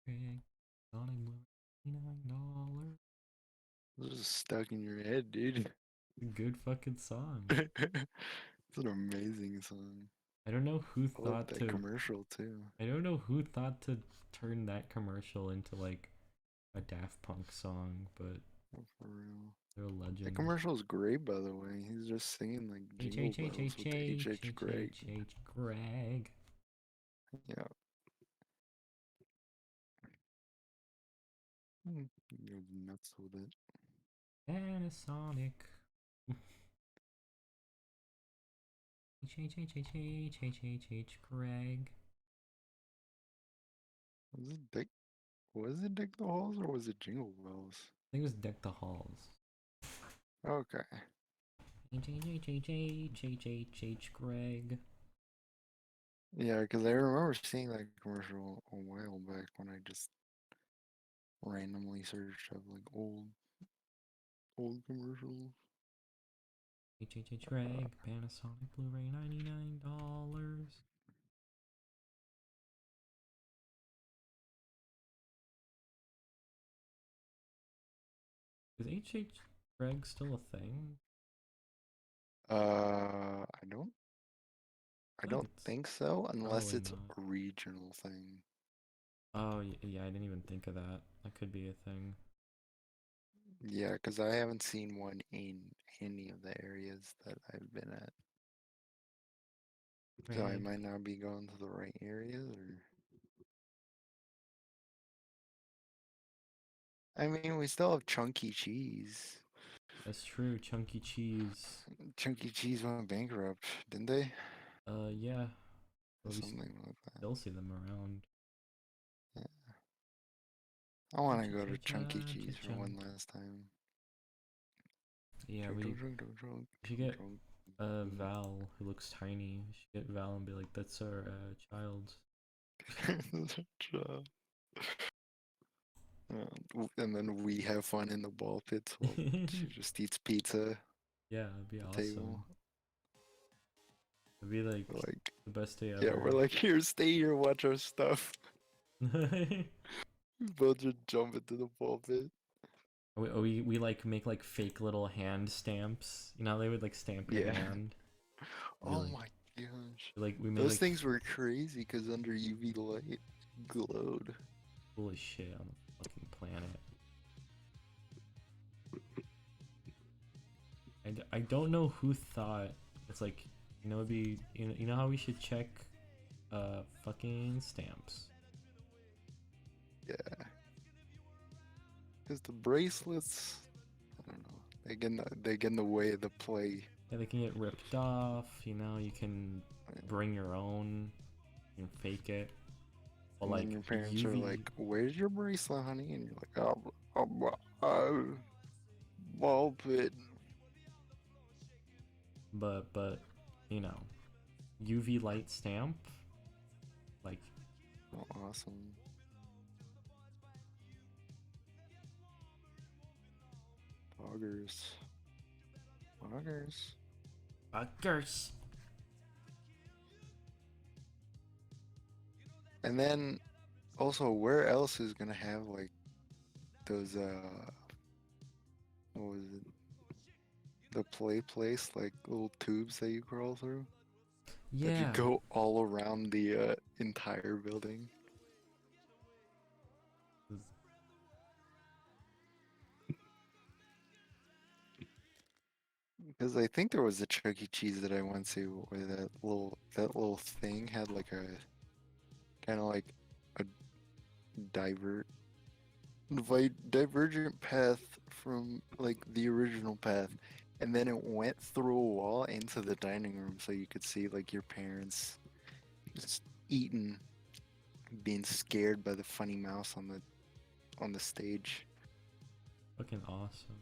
Greg Sonic Blu-ray $99. This is stuck in your head, dude. Good fucking song. It's an amazing song. I don't know who I like thought that to commercial too. I don't know who thought to turn that commercial into like a Daft Punk song, but Oh, for real. they're a That legend. commercial is great, by the way. He's just singing like H jingle H H bells H with the H HH H Greg. H H Greg. Yeah. You're nuts with it. Panasonic. Greg. Was it Dick? Was it Dick the Halls or was it Jingle Bells? I think it was Deck the Halls. Okay. Greg. Yeah, because I remember seeing that commercial a while back when I just randomly searched up like old commercials. Greg. Panasonic Blu-ray $99. Is Greg still a thing? I don't I I feel like don't it's think so unless probably it's not. a regional thing. Oh, yeah, I didn't even think of that. That could be a thing. Yeah, because I haven't seen one in any of the areas that I've been at. So I Greg. might not be going to the right areas or I mean we still have Chunky Cheese. That's true. Chunky Cheese. Chunky Cheese went bankrupt, didn't they? Yeah. Or But we something like that. still see them around. Yeah. I want to go to Chunky Cheese for one last time. Yeah, Drunk, we drunk, drunk, drunk, drunk, should drunk, get drunk. Val, who looks tiny. We should get Val and be like, that's our child. And then we have fun in the ball pits while she just eats pizza Yeah, it'd be at the table. awesome. It'd be like We're like, the best day yeah, we're ever. like, here, stay here, watch our stuff. We'll just jump into the ball pit. we like make like fake little hand stamps. You know how they would like stamp your Yeah. hand? Be Oh like, my gosh. we made Those like things were crazy because under UV light it glowed. holy shit on the fucking planet. I don't know who thought it's like it'd be you know how we should check fucking stamps. Yeah. Because the bracelets, I don't know, they get in the way of the play. Yeah, they can get ripped off. You can bring your own. You can fake it. But And then like your parents are UV, like, "Where's your bracelet, honey?" And you're like, "Oh, ball pit." but you know, UV light stamp. Like Oh, awesome. Poggers. Poggers. fuckers. And then also, where else is gonna have like those what was it? The play place, like little tubes that you crawl through that you Yeah. go all around the entire building. Because I think there was a Chuck E. Cheese that I went to where that little thing had like a kind of like a divert divergent path from like the original path, and then it went through a wall into the dining room so you could see like your parents just eating, being scared by the funny mouse on the stage. Fucking awesome.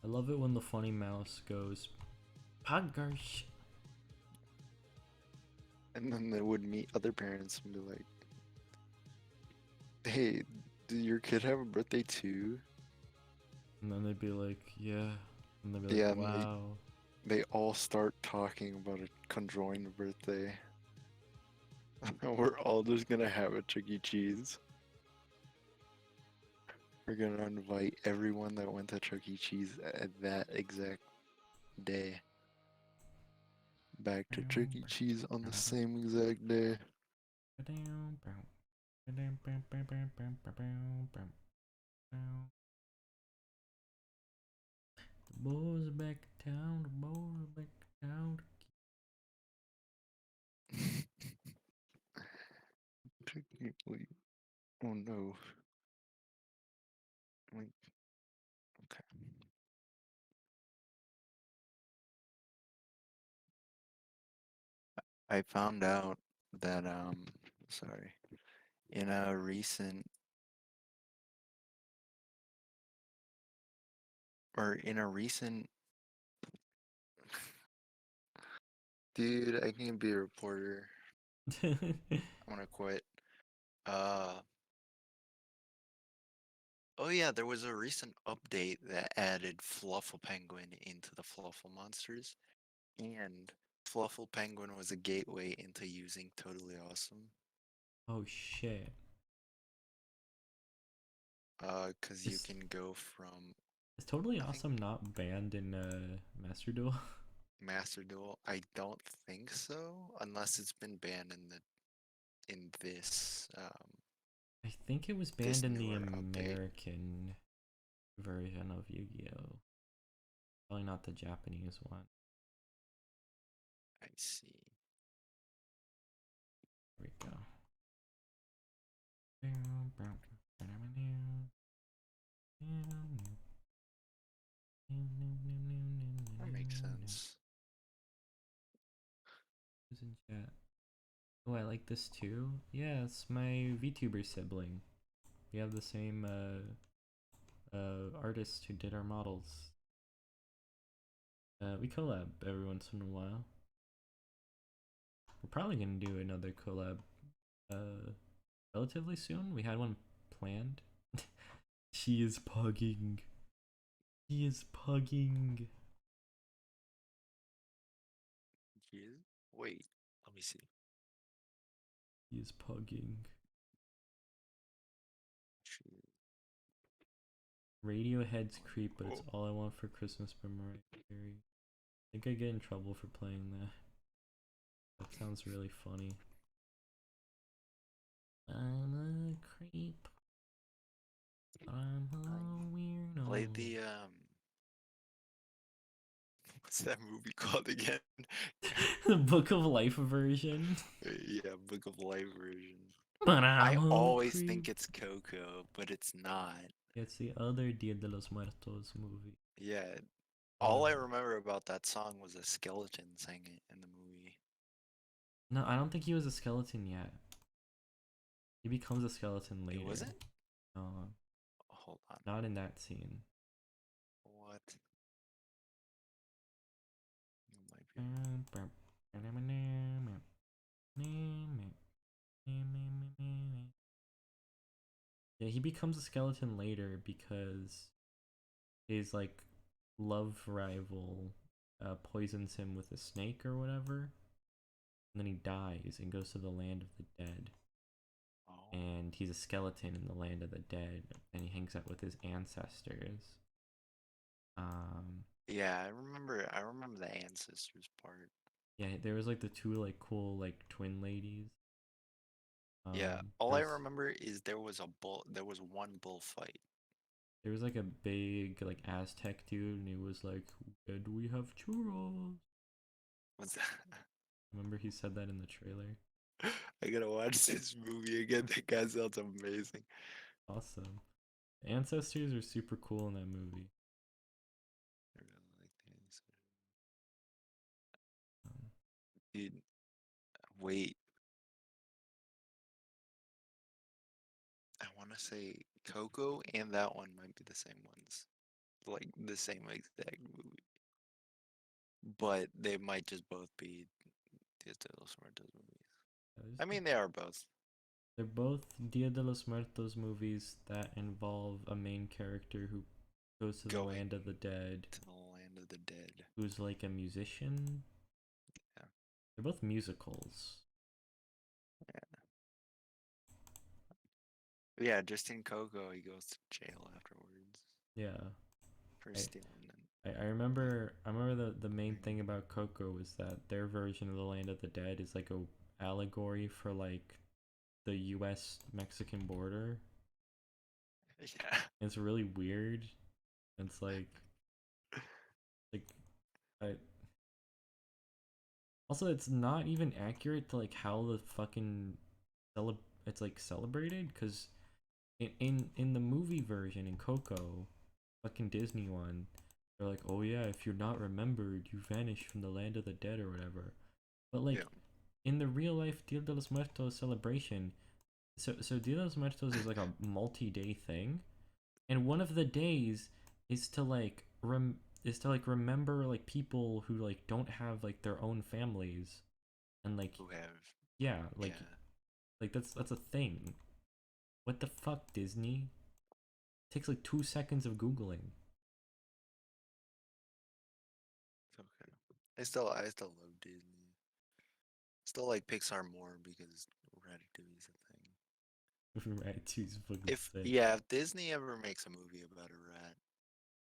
I love it when the funny mouse goes, Puggersh. And then they would meet other parents and be like, "Hey, did your kid have a birthday too?" And then they'd be like, yeah. And they'd be like, Yeah, and they wow. they all start talking about a conjoined birthday. We're all just gonna have a Chuck E. Cheese. We're gonna invite everyone that went to Chuck E. Cheese at that exact day back to Chuck E. Cheese on the same exact day. The boys are back in town. The boys are back in town. Technically, oh no. Like, okay. I found out that sorry, in a recent in a recent dude, I can't be a reporter. I'm gonna quit. Uh oh yeah, there was a recent update that added Fluffle Penguin into the Fluffle monsters, and Fluffle Penguin was a gateway into using Totally Awesome. Oh shit. 'Cause you Is can go from is Totally I think Awesome not banned in Master Duel? Master Duel. I don't think so, unless it's been banned in I think it was this banned in the newer update. American version of Yu-Gi-Oh! Probably not the Japanese one. I see. Here we go. That makes sense. Who's in chat? Oh, I like this too. Yeah, it's my VTuber sibling. We have the same artist who did our models. We collab every once in a while. We're probably gonna do another collab relatively soon. We had one planned. She is pugging. He is pugging. Jeez. Wait, let me see. He is pugging. Jeez. Radiohead's Creep, but it's Oh, all I want for Christmas by Mariah Carey. I think I get in trouble for playing that. That sounds really funny. I'm a creep. I'm a play weirdo. the what's that movie called again? The Book of Life version. Yeah, Book of Life version. But I I'm a always creep. think it's Coco, but it's not. It's the other Dia de los Muertos movie. Yeah, Uh, all I remember about that song was a skeleton sang it in the movie. no, I don't think he was a skeleton yet. He becomes a skeleton It later. wasn't? Hold on. Not in that scene. What? It might be wrong. Yeah, he becomes a skeleton later because his like love rival poisons him with a snake or whatever, and then he dies and goes to the land of the dead. Oh. And he's a skeleton in the land of the dead, and he hangs out with his ancestors. Um, Yeah, I remember the ancestors part. yeah, there was like the two like cool like twin ladies. Yeah, There all I was remember is there was one bullfight. there was like a big like Aztec dude, and he was like, "Where do we have churros?" Was that? Remember he said that in the trailer. I gotta watch this movie again. That guy sounds amazing. Awesome. The ancestors are super cool in that movie. I really like the ancestors. Um, Dude, wait. I want to say Coco and that one might be the same ones. Like the same exact movie. But they might just both be Dia de los Muertos movies. I mean, they are both they're both Dia de los Muertos movies that involve a main character who goes to the going land of the dead, to the land of the dead. who's like a musician. Yeah. They're both musicals. Yeah, just in Coco, he goes to jail afterwards Yeah. for I, stealing it. I remember the main thing about Coco is that their version of the Land of the Dead is like a allegory for like the US Mexican border. Yeah. It's really weird. It's like I also it's not even accurate to like how the fucking it's like celebrated because in the movie version in Coco, fucking Disney one, they're like, oh yeah, if you're not remembered, you vanish from the land of the dead or whatever. But like Yeah. in the real life Dia de los Muertos celebration, so Dia de los Muertos is like a multi-day thing, and one of the days is to like remember like people who like don't have like their own families, and like Who have? yeah, Yeah. like that's a thing. What the fuck, Disney? It takes like 2 seconds of googling. It's okay. I still love Disney. Still like Pixar more because Ratatouille's a thing. Ratatouille's fucking If sick. yeah, if Disney ever makes a movie about a rat,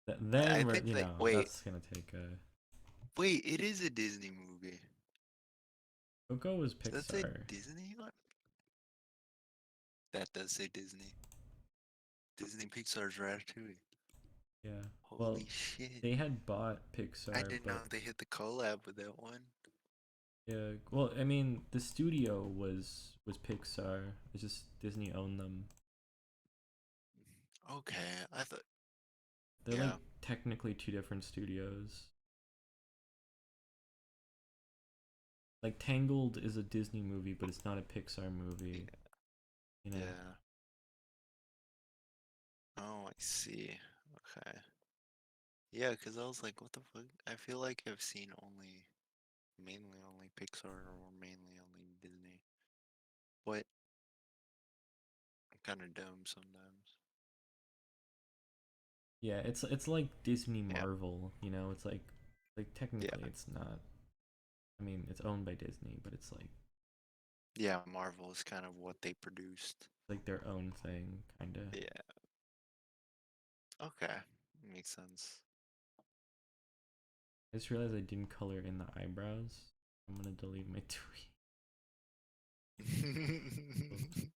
I Then we're, think you that know, wait, that's gonna take a. wait, it is a Disney movie. Coco was Does that say Pixar. Disney on? That does say Disney. Disney Pixar's Ratatouille. Yeah. Well, Holy shit. they had bought I Pixar, didn't know but they hit the collab with that one. yeah. Well, I mean, the studio was Pixar. It's just Disney owned them. Okay, I thought They're like yeah, technically two different studios. Like Tangled is a Disney movie, but it's not a Pixar movie. yeah, You know. yeah. Oh, I see. Okay. Yeah, because I was like, what the fuck? I feel like I've seen mainly only Pixar or mainly only Disney. But I'm kind of dumb sometimes. Yeah, it's like Disney Yeah, Marvel. You know, it's like technically yeah, it's not. I mean, it's owned by Disney, but it's yeah. Marvel is kind of what they produced. like their own thing, kind of. Yeah. Okay, makes sense. I just realized I didn't color in the eyebrows. I'm gonna delete my tweet. Oops.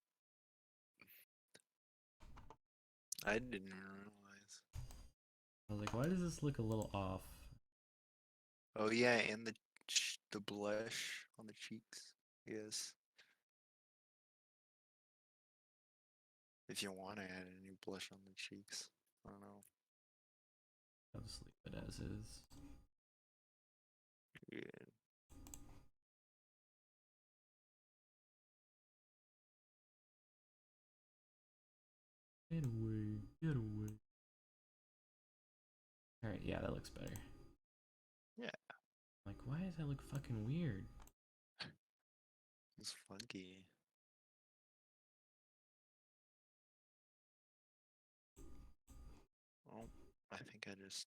I didn't realize. I was like, why does this look a little off? Oh yeah, and the blush on the cheeks. Yes. If you want to add any blush on the cheeks. I don't know. I'll just leave it as is. Yeah. Get away, get away. Alright, yeah, that looks better. Yeah, Like, why does that look fucking weird? it's funky. Oh, I think I just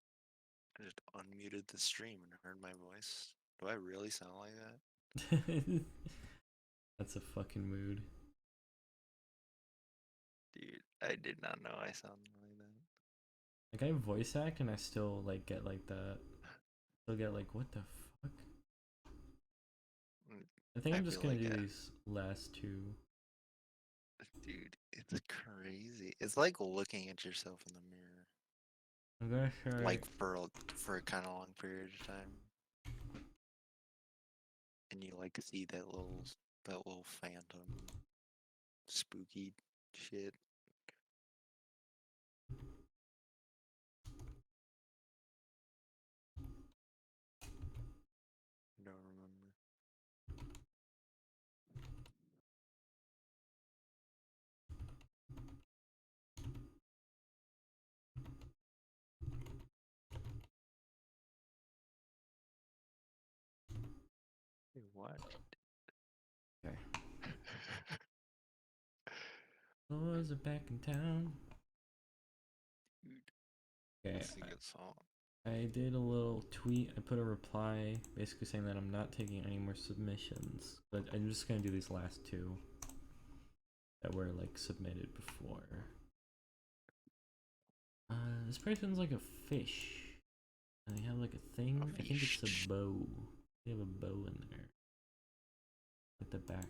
unmuted the stream and heard my voice. Do I really sound like that? That's a fucking mood. Dude, I did not know I sounded like that. Like, I voice act and I still, like, get like that. Still get, like, what the fuck? Mm, I think I I'm just feel gonna like, do these last two. dude, it's crazy. It's like looking at yourself in the mirror, I'm gonna try. like for a kind of long period of time, and you like see that little phantom, spooky shit. I don't remember. Wait, what? Okay. Was it back in town? Dude, Okay, that's a good song. I did a little tweet. I put a reply basically saying that I'm not taking any more submissions, but I'm just gonna do these last two that were like submitted before. This person's like a fish, and they have like a A thing. I think it's a fish. bow. They have a bow in there at the back.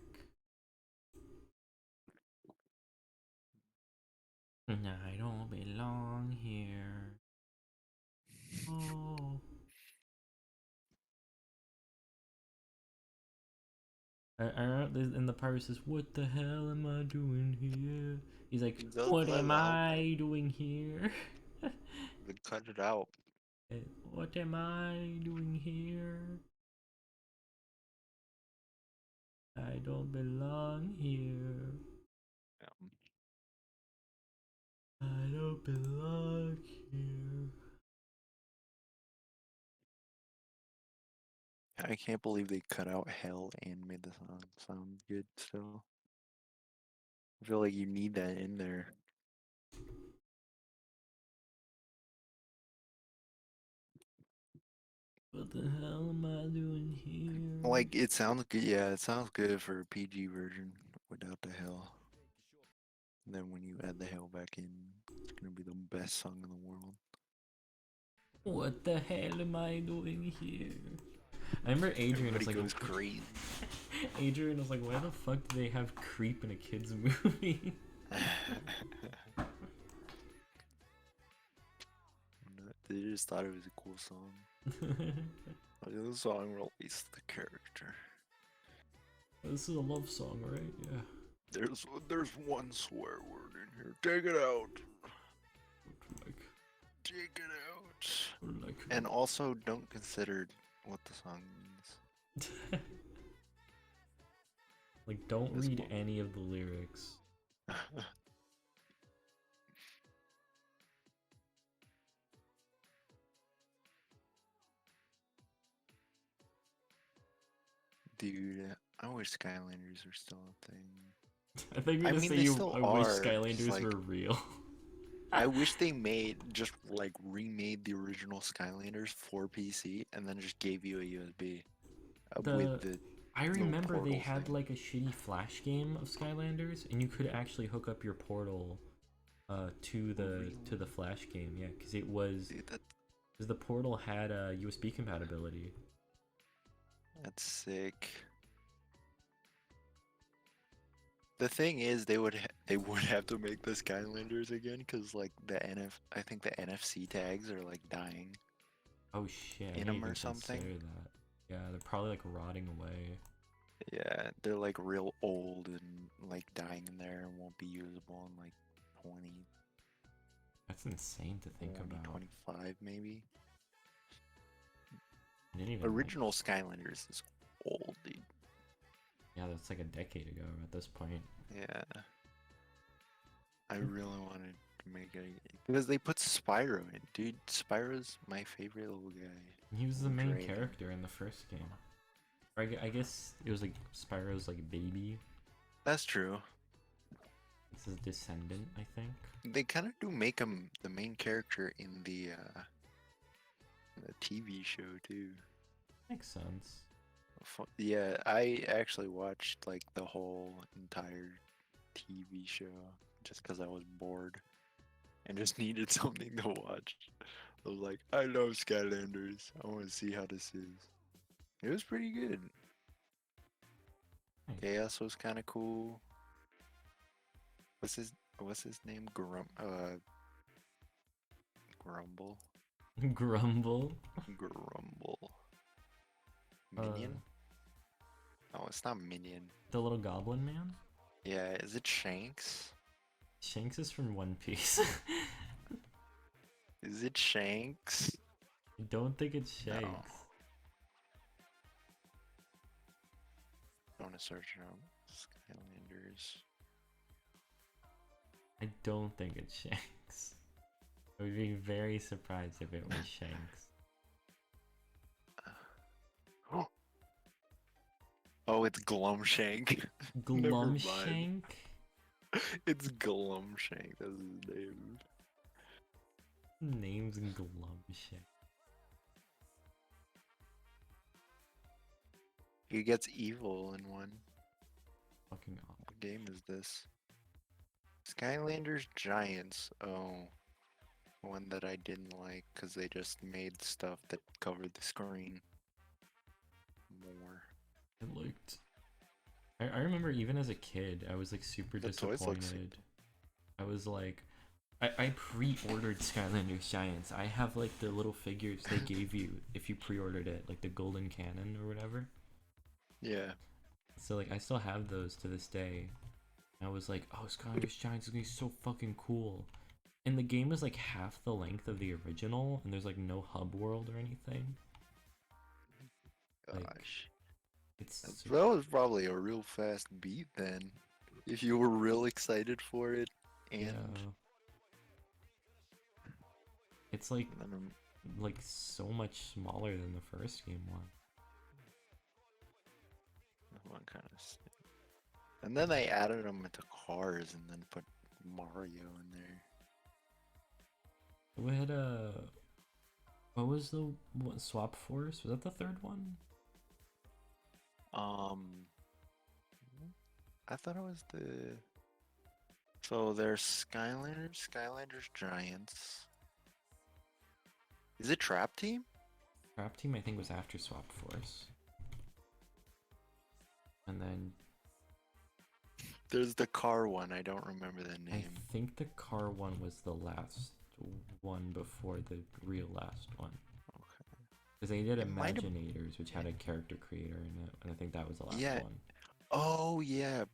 I don't belong here. Oh. And the pirate says, "What the hell am I doing here?" He's like, Those "What are am the outro. I doing here?" They cut it out. What am I doing here? don't belong here. Um, I don't belong here. I can't believe they cut out hell and made the song sound good still. I feel like you need that in there. What the hell am I doing here? Like it sounds good. Yeah, it sounds good for a PG version without the hell. And then when you add the hell back in, it's gonna be the best song in the world. What the hell am I doing here? I remember Adrian Everybody was like, goes crazy. Adrian was like, why the fuck do they have Creep in a kids movie? They just thought it was a cool song. Like, the song released the character. This is a love song, right? Yeah. There's one swear word in here. Take it out. Like, Take it out. like. And also, don't consider what the song means. Like, don't This read one. any of the lyrics. Dude, I wish Skylanders were still a thing. I think you're I gonna mean, say they you. still I wish are. Just Skylanders like were real. I wish they just like remade the original Skylanders for PC and then just gave you a USB with the the I little remember they portal had thing. like a shitty flash game of Skylanders, and you could actually hook up your portal to the Really? flash game. Yeah, because it was Dude, because the portal had USB compatibility. that's sick. The thing is, they would have to make the Skylanders again because like I think the NFC tags are like dying Oh shit! I in didn't them even or consider something. that. Yeah, they're probably like rotting away. Yeah, they're like real old and like dying in there and won't be usable in like 20, That's insane to think about. 2025 maybe. I didn't even like. Original Skylanders is old, dude. Yeah, that's like a decade ago at this point. Yeah, I really wanted to make it because they put Spyro in, dude. Spyro's my favorite little guy, He was the little main dragon. character in the first game. Or I guess it was like Spyro's like baby. That's true. It's his descendant, I think. They kind of do make him the main character in the TV show too. Makes sense. Yeah, I actually watched like the whole entire TV show just because I was bored and just needed something to watch. I was like, I love Skylanders. I want to see how this is. It was pretty good. Nice. Chaos was kind of cool. What's his name? Grumble. Grumble. Grumble. Uh, Minion? No, it's not Minion. the little goblin man. Yeah, is it Shanks? Shanks is from One Piece. Is it Shanks? I don't think it's No. Shanks. I want to search it out. Skylanders. I don't think it's Shanks. I would be very surprised if it was Shanks. Oh, it's Glumshank. Never mind. Glumshank? It's Glumshank. That's his name. Name's Glumshank. He gets evil in one. Fucking awful. What game is this? Skylanders Giants. Oh. One that I didn't like because they just made stuff that covered the screen more. It looked. I remember even as a kid, I was like super The toys look sick. disappointed. I was like, I pre-ordered Skylanders Giants. I have like the little figures they gave you if you pre-ordered it, like the golden cannon or whatever. Yeah. So like I still have those to this day. I was like, oh, Skylanders Giants is gonna be so fucking cool. And the game is like half the length of the original, and there's like no hub world or anything. Like, Gosh. It's That was probably a real fast beat then. If you were real excited for it, and yeah. It's like then so much smaller than the first game was. one kind of, and then they added them into cars and then put Mario in there. We had a what was the Swap Force? Was that the third one? Um, I thought it was the. So there's Skylanders Giants. Is it Trap Team? Trap Team I think was after Swap Force. And then There's the car one. I don't remember the I name. think the car one was the last one before the real last one. Okay. Because they did It might have. Imaginators, which had a character creator in it, and I think that was the last Yeah. one. Oh yeah.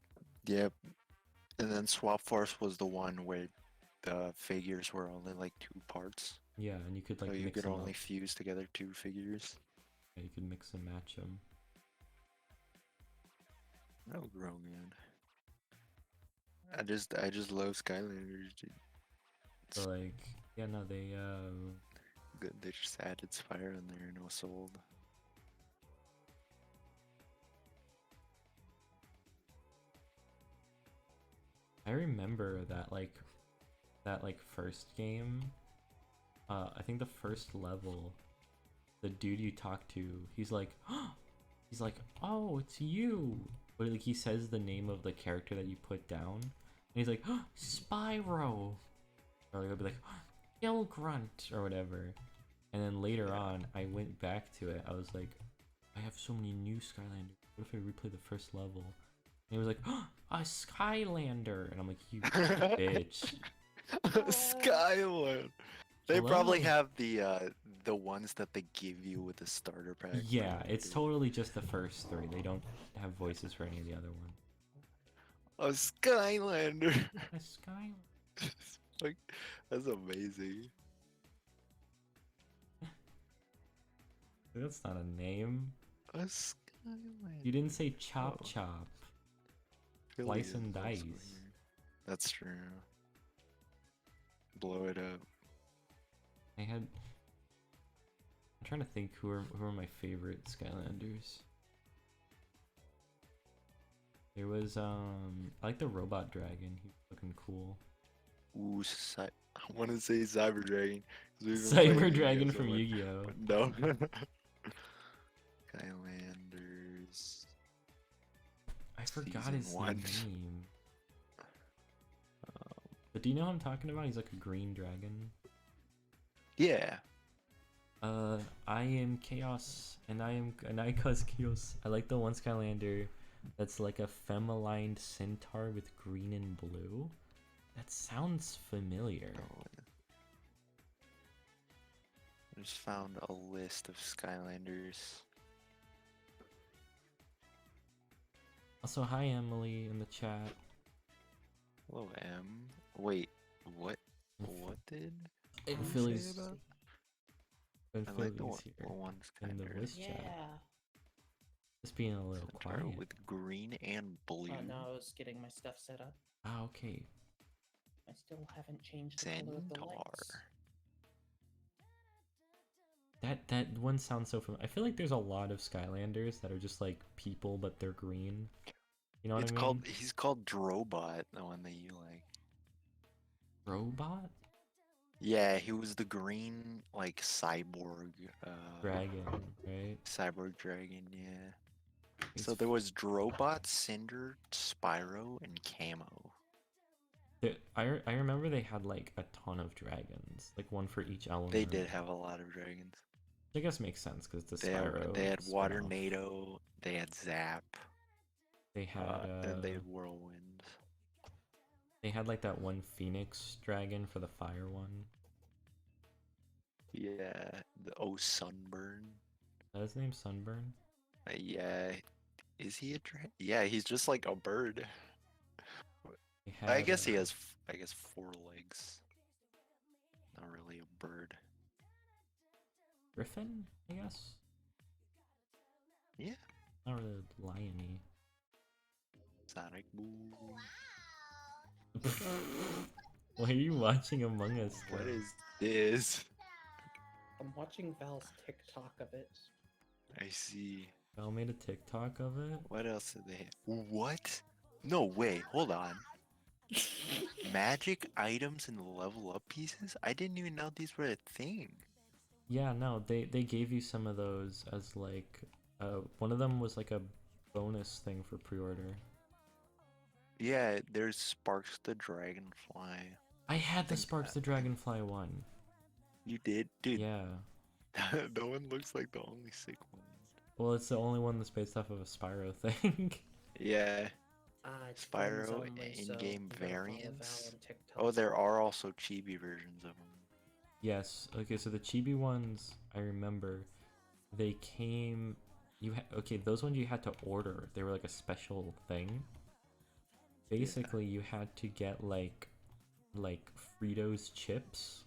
Yep. And then Swap Force was the one where the figures were only like 2 parts. Yeah, and you could So like you mix could them only up. fuse together 2 figures. Yeah, you could mix and match them. Oh, grow man. I just love Skylanders, dude. It's So like, yeah, no, they good. They just added Spire in there and it was sold. I remember that first game. I think the first level, the dude you talk to, he's like, he's like, oh, it's you. But like he says the name of the character that you put down, and he's like, Spyro, or like, he'll be like, Gill Grunt or whatever. And then later on, I went back to it. I was like, I have so many new Skylanders. What if I replay the first level? And he was like, a Skylander, and I'm like, you bitch. Skyland. They Hello? probably have the ones that they give you with the starter pack. Yeah, probably, it's dude. totally just the first three. They don't have voices for any of the other ones. A Skylander. A Skylander. Like, that's amazing. That's not a name. A Skylander. You didn't say Chop Oh. Chop. Philly Slice is and also dice. here. That's true. Blow it up. I'm trying to think who are my favorite Skylanders. There was I like the Robot Dragon. He's looking cool. Ooh, I want to say Cyber Dragon. 'cause we've been Cyber playing Dragon Yu-Gi-Oh so from much, Yu-Gi-Oh. but no. Skylanders. I forgot Season his 1. name. But do you know who I'm talking about? He's like a green dragon. Yeah. I am Chaos, and I cause chaos. I like the one Skylander that's like a femme-aligned centaur with green and blue. That sounds familiar. Oh, I just found a list of Skylanders. Also, hi Emily in the chat. Hello, M. Wait, what? What did And who say Philly's about? and I like the Philly's one, here one's in the kind voice Yeah. chat. Just being a little quiet. with green and blue. No, I was getting my stuff set up. Ah, okay. I still haven't changed the color of the lights. Centaur. That one sounds so familiar. I feel like there's a lot of Skylanders that are just like people, but they're green. You know what I mean? He's called Drobot, the one that you like. Robot Yeah, he was the green, like, cyborg, Dragon, right? cyborg dragon, yeah. It's So there was Drobot, Cinder, Spyro, and Camo. I remember they had like a ton of dragons, like one for each element. They did have a lot of dragons. I guess makes sense because the They Spyro. had spin-off. Waternado, they had Zap, They had and they had Whirlwind. they had like that one Phoenix dragon for the fire one. Yeah, the Sunburn. Is that his name Sunburn? Yeah, is he a dragon? Yeah, he's just like a bird. They had, I guess he has, 4 legs. Not really a bird. Griffin, I guess. Yeah. Not really liony. Sonic Boom. Why are you watching Among Us? What though? is this? I'm watching Val's TikTok of it. I see. Val made a TikTok of it? What else did they have? What? No way. Hold on. Magic items and level up pieces? I didn't even know these were a thing. Yeah, no, they gave you some of those as like, one of them was like a bonus thing for pre-order. Yeah, there's Sparks the Dragonfly. I had the think Sparks the Dragonfly one. You did? Dude, Yeah. that one looks like the only sick one. Well, it's the only one that's based off of a Spyro thing. Yeah, It's friends Spyro only, so in-game you gotta follow Val variants. on TikTok. Oh, there are also chibi versions of them. Yes. Okay, so the chibi ones, I remember, they came. Okay, those ones you had to order. They were like a special thing. Basically, you had to get like Fritos chips.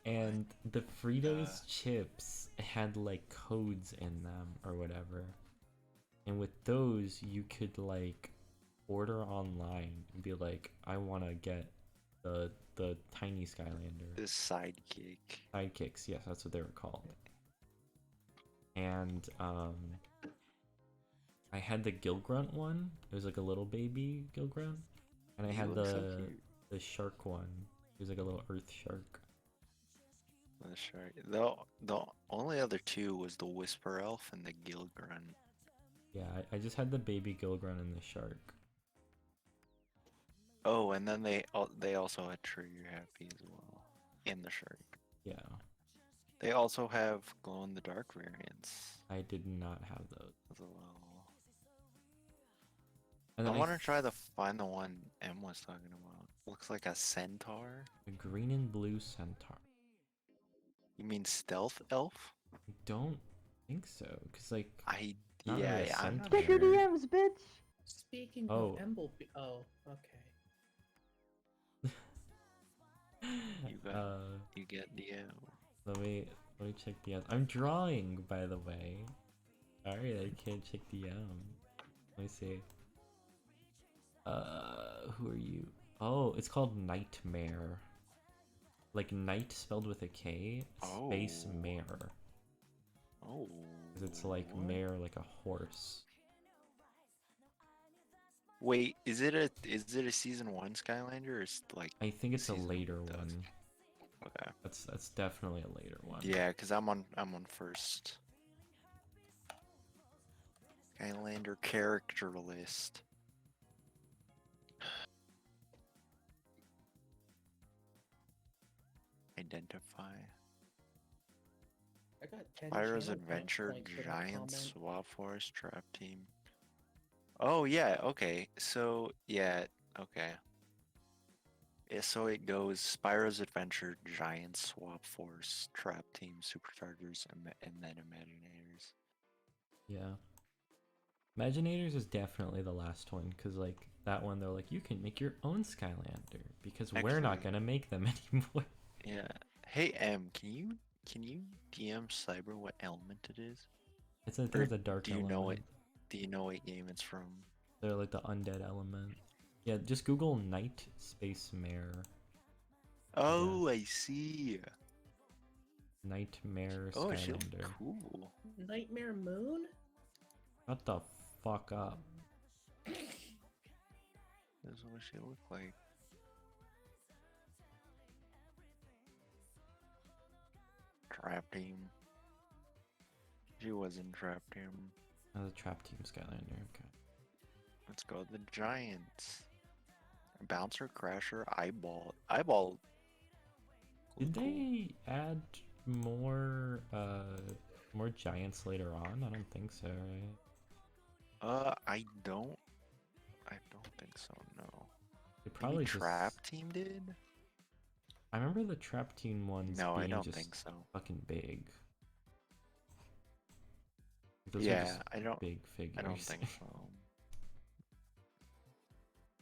And the Fritos chips had like codes in them or whatever. And with those, you could like order online and be like, I want to get the tiny Skylander. The sidekick. Sidekicks, yes, that's what they were called. And I had the Gilgrunt one. It was like a little baby Gilgrunt. And I He had looks so the cute. shark one. It was like a little earth shark. The shark. The only other two was the Whisper Elf and the Gilgrunt. Yeah, I just had the baby Gilgrunt and the shark. Oh, and then they also had Trigger Happy as well, and the shark. Yeah, They also have glow in the dark variants I did not have those. as well. And I then want to try to find the one M was talking about. Looks like a centaur. the green and blue centaur. You mean stealth elf? I don't think so, cause like I not really a yeah, I'm not centaur. Check your DMs, bitch. Speaking Oh. of Embleby, oh, okay. You get DM. let me check the. I'm drawing, by the way. Alright, I can't check DM. Let me see. Who are you? Oh, it's called Nightmare. Like night spelled with a K, space Oh. mare. Oh. 'Cause it's like what? mare, like a horse. Wait, is it a season 1 Skylander or is like I think it's a season later does? one. Okay. That's definitely a later one. Yeah, cuz I'm on first. Skylander character list. Identify. I got 10 Spyro's channel Adventure, points for that Giant comment. Swap Force, Trap Team. Oh yeah, okay. So yeah, okay. Yeah, so it goes Spyro's Adventure, Giant Swap Force, Trap Team, Superchargers, and then Imaginators. Yeah. Imaginators is definitely the last one, because like that one they're like, you can make your own Skylander because we're not Actually- gonna make them anymore. Yeah. Hey M, can you DM Cyber what element it is? It's a, there's a dark do you element. know it? Do you know what game it's from? They're like the undead element. Yeah, just Google Night Space Mare. Oh, I see. Nightmare Oh, she looks Skylander. cool. Nightmare Moon? Shut the fuck up. This is what she look like. Trap Team. She was in Trap Team. Oh, the Trap Team Skylander, okay. Let's go the Giants. Bouncer, Crasher, Eyeball. Did Cool. they add more giants later on? I don't think so, right? I don't think so, no. They Maybe probably just Trap Team did? I remember the Trap Team ones No, I being don't just think so. fucking big. Those were Yeah, just I don't big figures. I don't think so.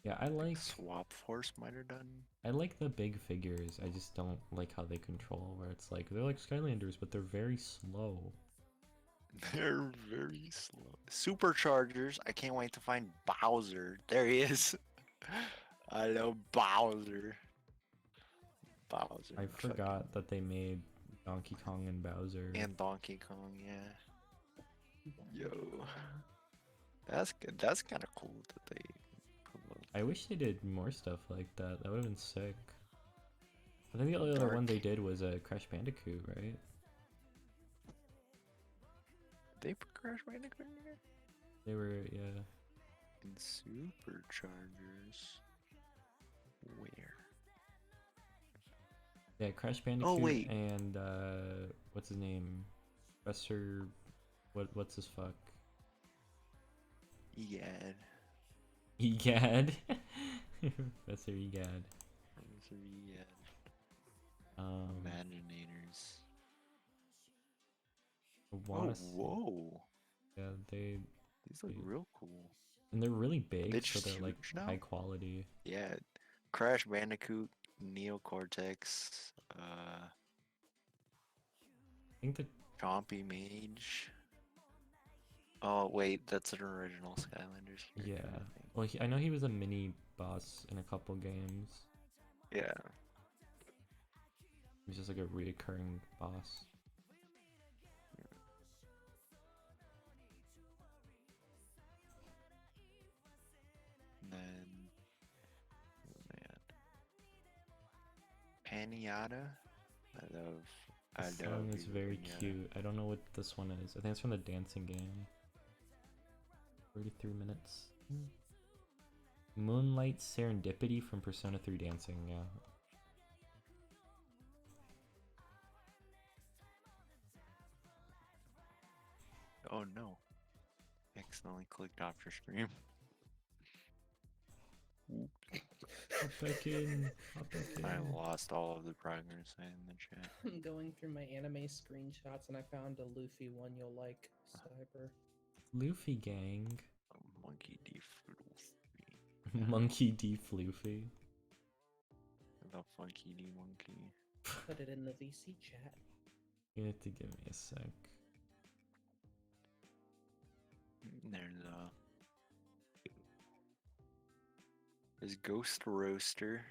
Yeah, I like Swap Force might have done. I like the big figures. I just don't like how they control where it's like they're like Skylanders, but they're very slow. They're very slow. Superchargers. I can't wait to find Bowser. There he is. I love Bowser. Bowser. I fucking- forgot that they made Donkey Kong and Bowser. And Donkey Kong, yeah. Yo. That's good. That's kind of cool that they put I wish they did more stuff like that. That would have been sick. I think the only other one they did was Crash Bandicoot, right? they put Crash Bandicoot in there? They were, yeah. And Superchargers. Where? Yeah, Crash Bandicoot wait. and what's his name? Professor what's his fuck? Egad. Egad. Professor Egad. Professor Egad. Um Imaginators. I wanna whoa. yeah, they These look Dude. real cool. and they're really big, They so just they're like huge now? high quality. Yeah. Crash Bandicoot, Neocortex, I think that Chompy Mage. Oh wait, that's an original Skylanders character, yeah. I think. Well, I know he was a mini boss in a couple games. Yeah. He was just like a reoccurring boss. And then oh man. Paniata. I This love song is you, very Pinata. cute. I don't know what this one is. I think it's from the dancing game. 33 minutes. Moonlight Serendipity from Persona 3 Dancing, yeah. Oh no. Accidentally clicked off your stream. Hop back in. Hop back in. I lost all of the progress in the chat. I'm going through my anime screenshots and I found a Luffy one you'll like, Cyber. Luffy gang. Monkey D. Fruit. Monkey D. Floofy. The Funky D Monkey. Put it in the VC chat. You have to give me a sec. There's Ghost Roaster.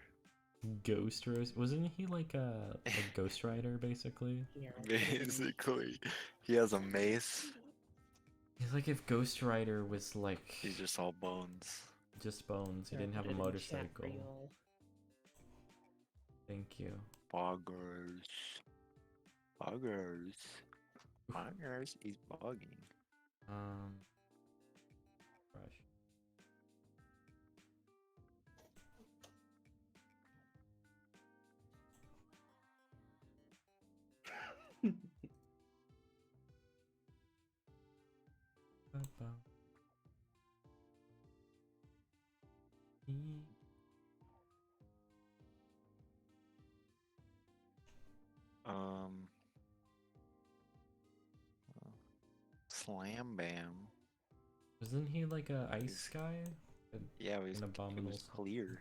Ghost Roast. Wasn't he like a Ghost Rider basically? Here, I'll put it in- Basically, he has a mace. He's like if Ghost Rider was like He's just all bones. just bones. He here, I'll didn't have put a it in the chat for motorcycle. y'all. Thank you. Boggers. Boggers. Boggers is bogging. Brush. Ba-ba. Slam Bam. Wasn't he like a ice He's- guy? Yeah, he An was abominable. clear.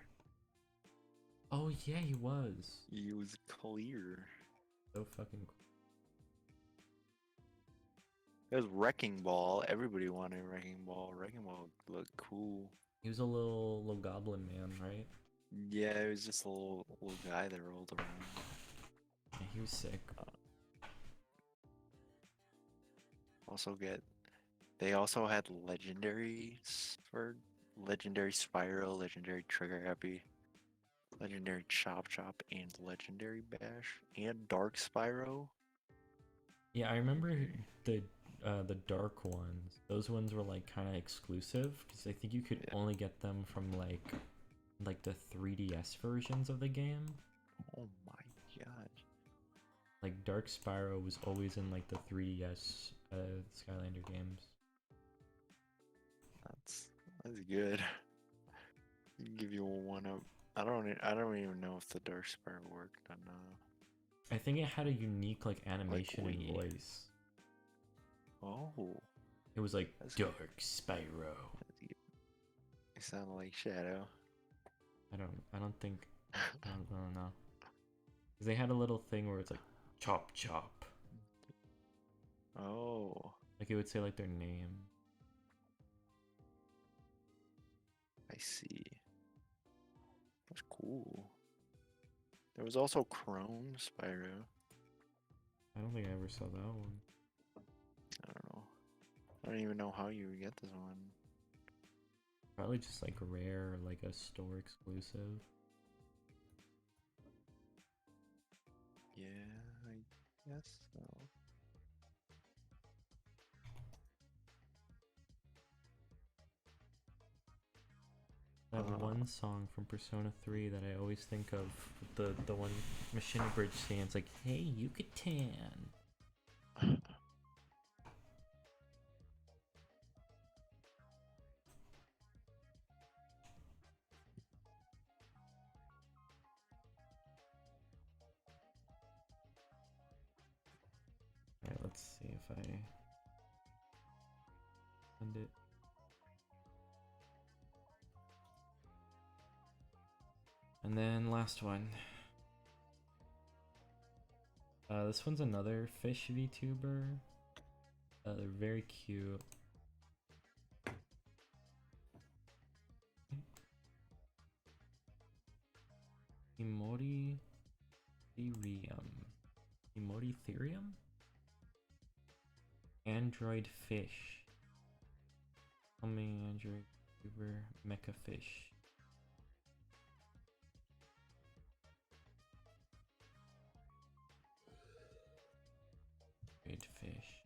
Oh yeah, he was. He was clear. So fucking cool. It was Wrecking Ball. Everybody wanted Wrecking Ball. Wrecking Ball looked cool. He was a little goblin man, right? Yeah, it was just a little guy that rolled around. Yeah, he was sick. They also had legendaries for Legendary Spyro, Legendary Trigger Happy, Legendary Chop Chop, and Legendary Bash, and Dark Spyro. Yeah, I remember the dark ones. Those ones were like kind of exclusive because I think you could Yeah. only get them from like the 3DS versions of the game. Oh my god. Like Dark Spyro was always in like the 3DS Skylander games. That's good. I can give you a 1-up. I don't even know if the Dark Spyro worked on I think it had a unique like animation and Wii. voice. Oh, It was like That's good. Dark Spyro. it sounded like Shadow. I don't think I don't know. 'Cause they had a little thing where it's like chop chop. Oh, Like it would say like their name. I see. That's cool. There was also Chrome Spyro. I don't think I ever saw that one. I don't know. I don't even know how you would get this one. Probably just like rare, like a store exclusive. Yeah, I guess so. That one song from Persona 3 that I always think of, the one Machine Bridge stands like, "Hey, Yucatan." Alright, let's see if I find it. And then last one. This one's another fish VTuber. They're very cute. Emoti Ethereum. Emoti Ethereum? Android fish. Coming Android VTuber Mecha fish. Good fish.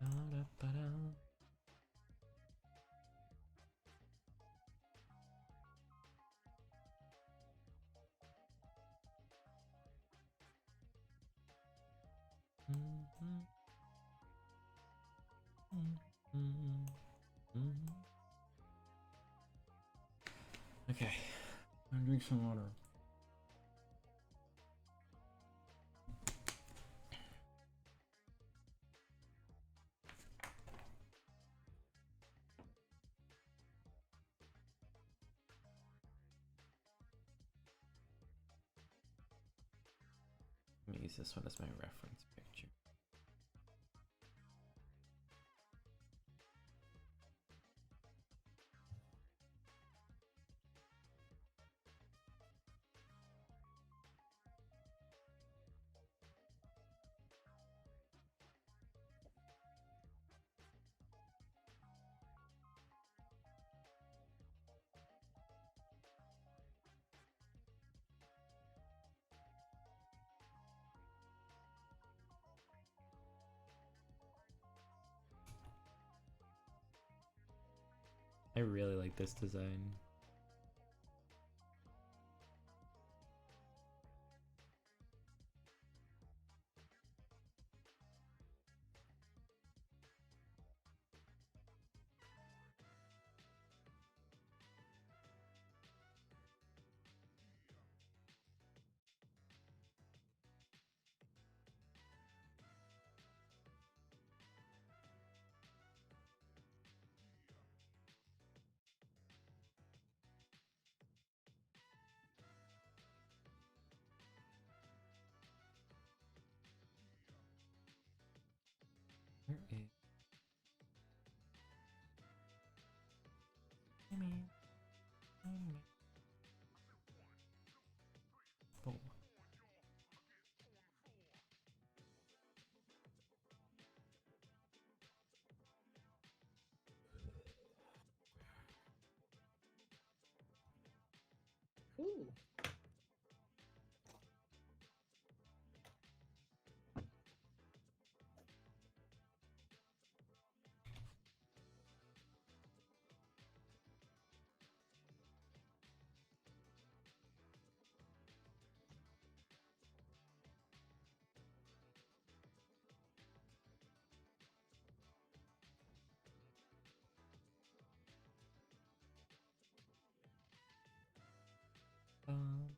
Ba-da-ba-da. Okay, I'm gonna drink some water. Let me use this one as my reference picture. I really like this design. Ooh. Um,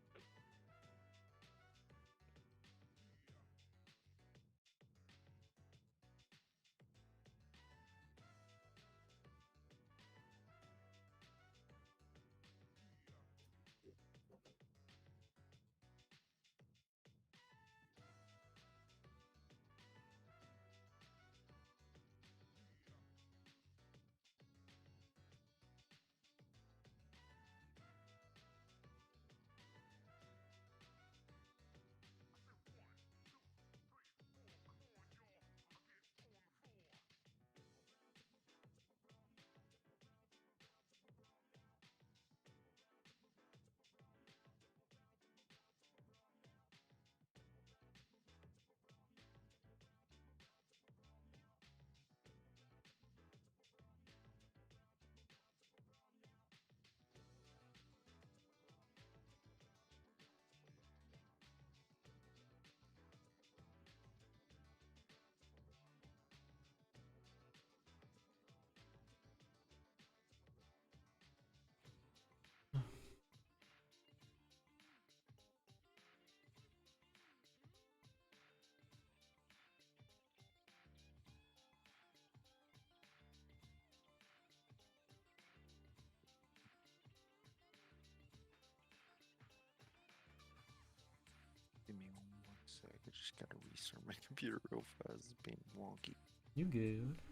Give me 1 sec. I just gotta restart my computer real fast. It's being wonky. you good?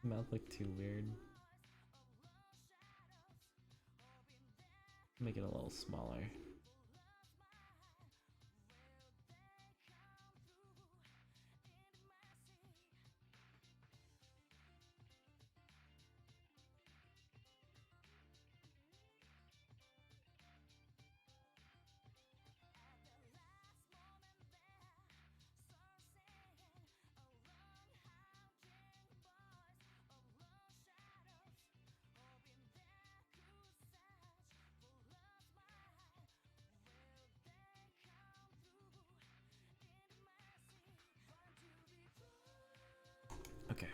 Mouth look too weird. Make it a little smaller. Okay.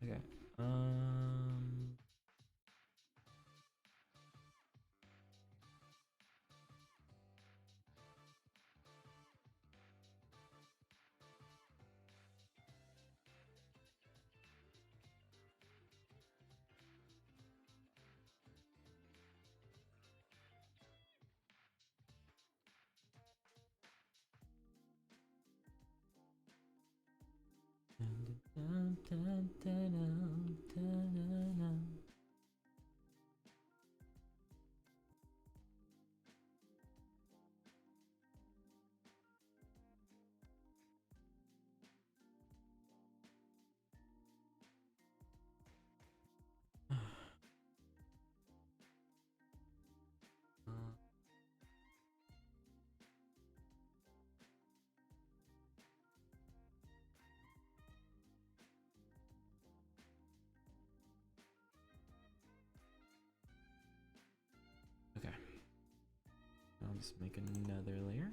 Okay. Let's make another layer.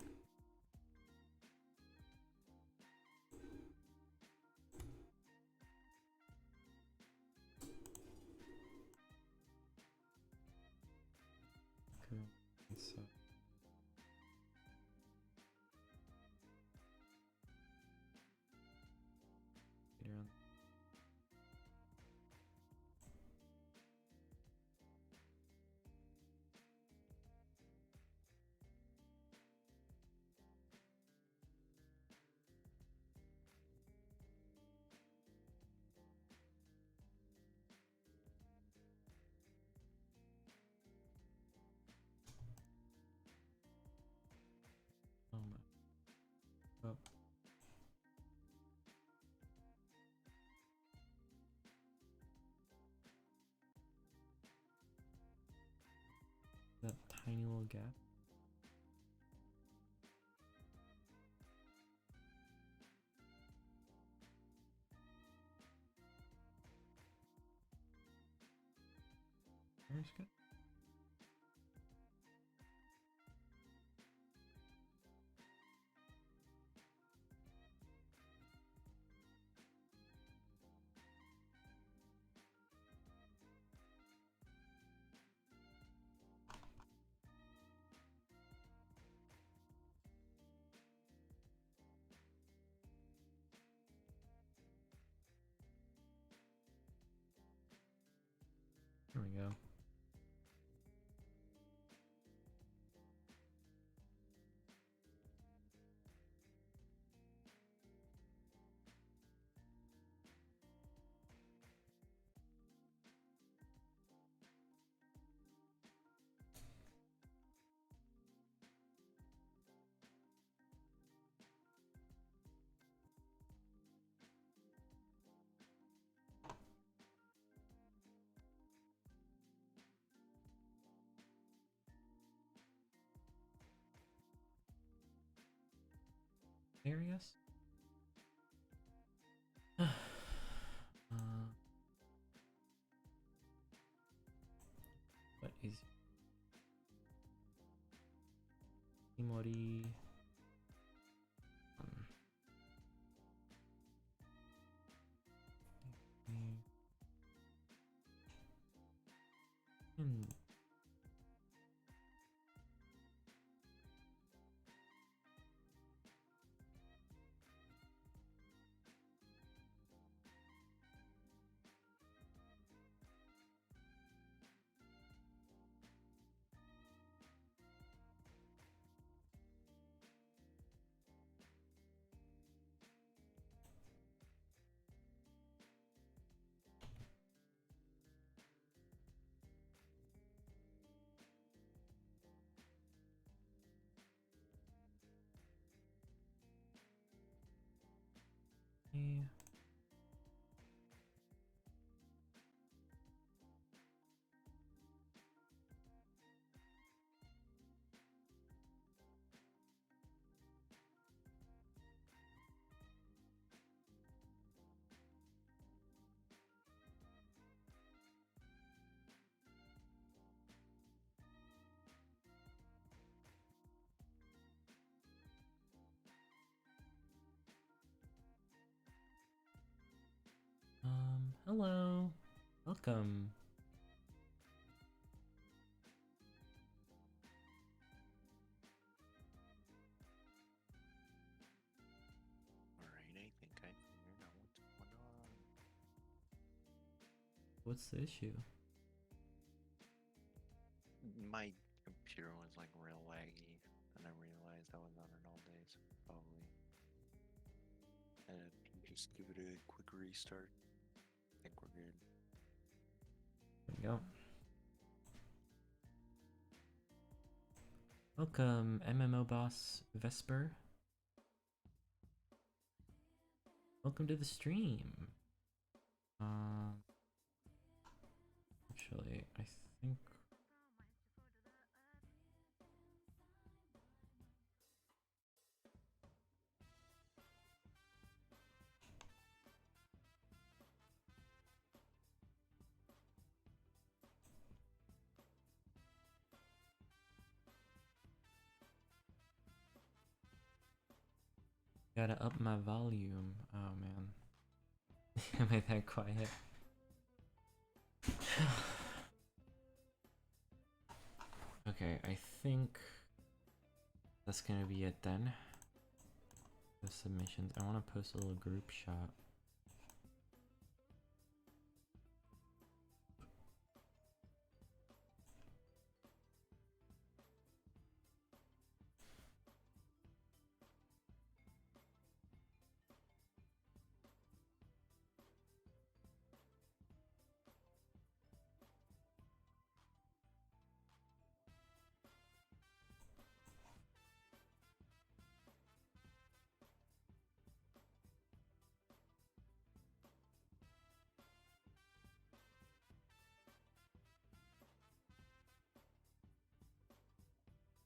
Cool. So later on. Oh my. Oh. That tiny little gap. There's good. There we go. Areas. What is Imori? Hmm. Yeah. Hello. Welcome. Alright, I think I figured out what's going on. What's the issue? My computer was like real laggy, and I realized I was on it all day, so probably and just give it a quick restart. I think we're good. There we go. Welcome, MMO boss Vesper. Welcome to the stream. Actually, I think. Gotta up my volume. Oh man. Am I that quiet? Okay, I think that's gonna be it then. The submissions. I want to post a little group shot.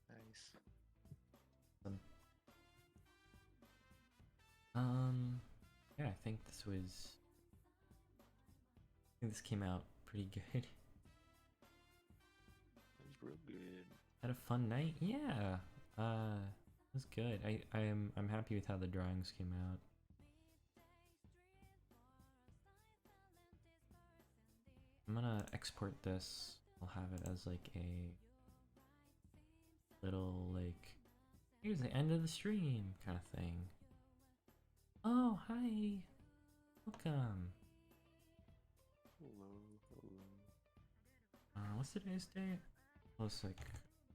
Nice. Yeah, I think this came out pretty good. That's real good. Had a fun night. Yeah. It was good. I'm happy with how the drawings came out. I'm gonna export this. I'll have it as like a little like here's the end of the stream kind of thing. Oh, hi. Welcome. Hello, hello. What's today's date? Oh, it's like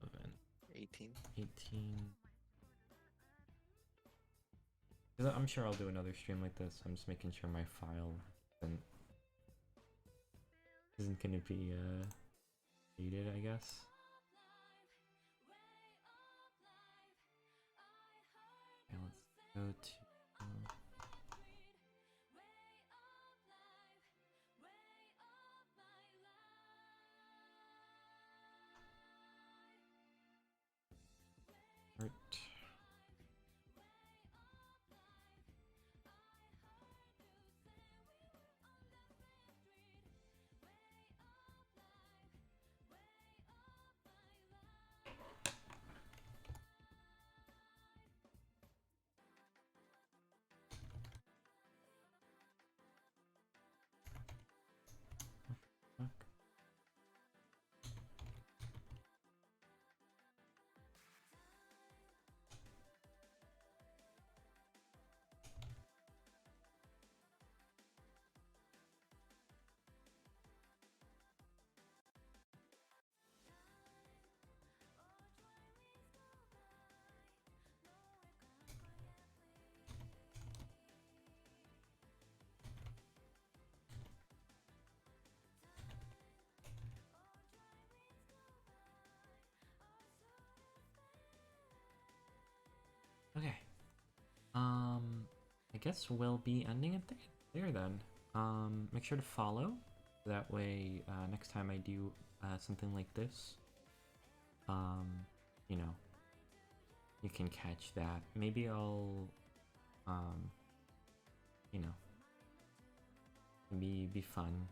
event 18. 18. 'Cause I'm sure I'll do another stream like this. I'm just making sure my file isn't gonna be deleted, I guess. Okay, let's go to art. Fuck. Okay. I guess we'll be ending it there then. Make sure to follow. That way, next time I do something like this, you know, you can catch that. Maybe I'll, you know, be fun.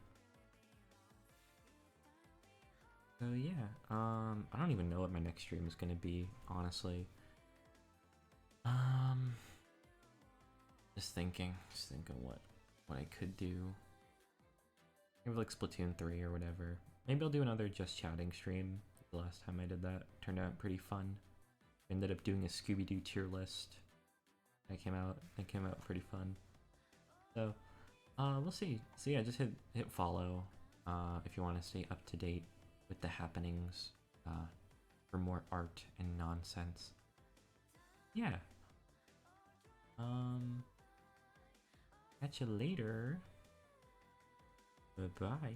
So yeah, I don't even know what my next stream is gonna be, honestly. Just thinking what I could do. Maybe like Splatoon 3 or whatever. Maybe I'll do another just chatting stream. The last time I did that turned out pretty fun. Ended up doing a Scooby-Doo tier list. That came out pretty fun. So, we'll see. So yeah, just hit follow if you want to stay up to date with the happenings for more art and nonsense. Yeah. Catch you later. Bye-bye.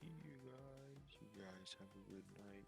You guys have a good night.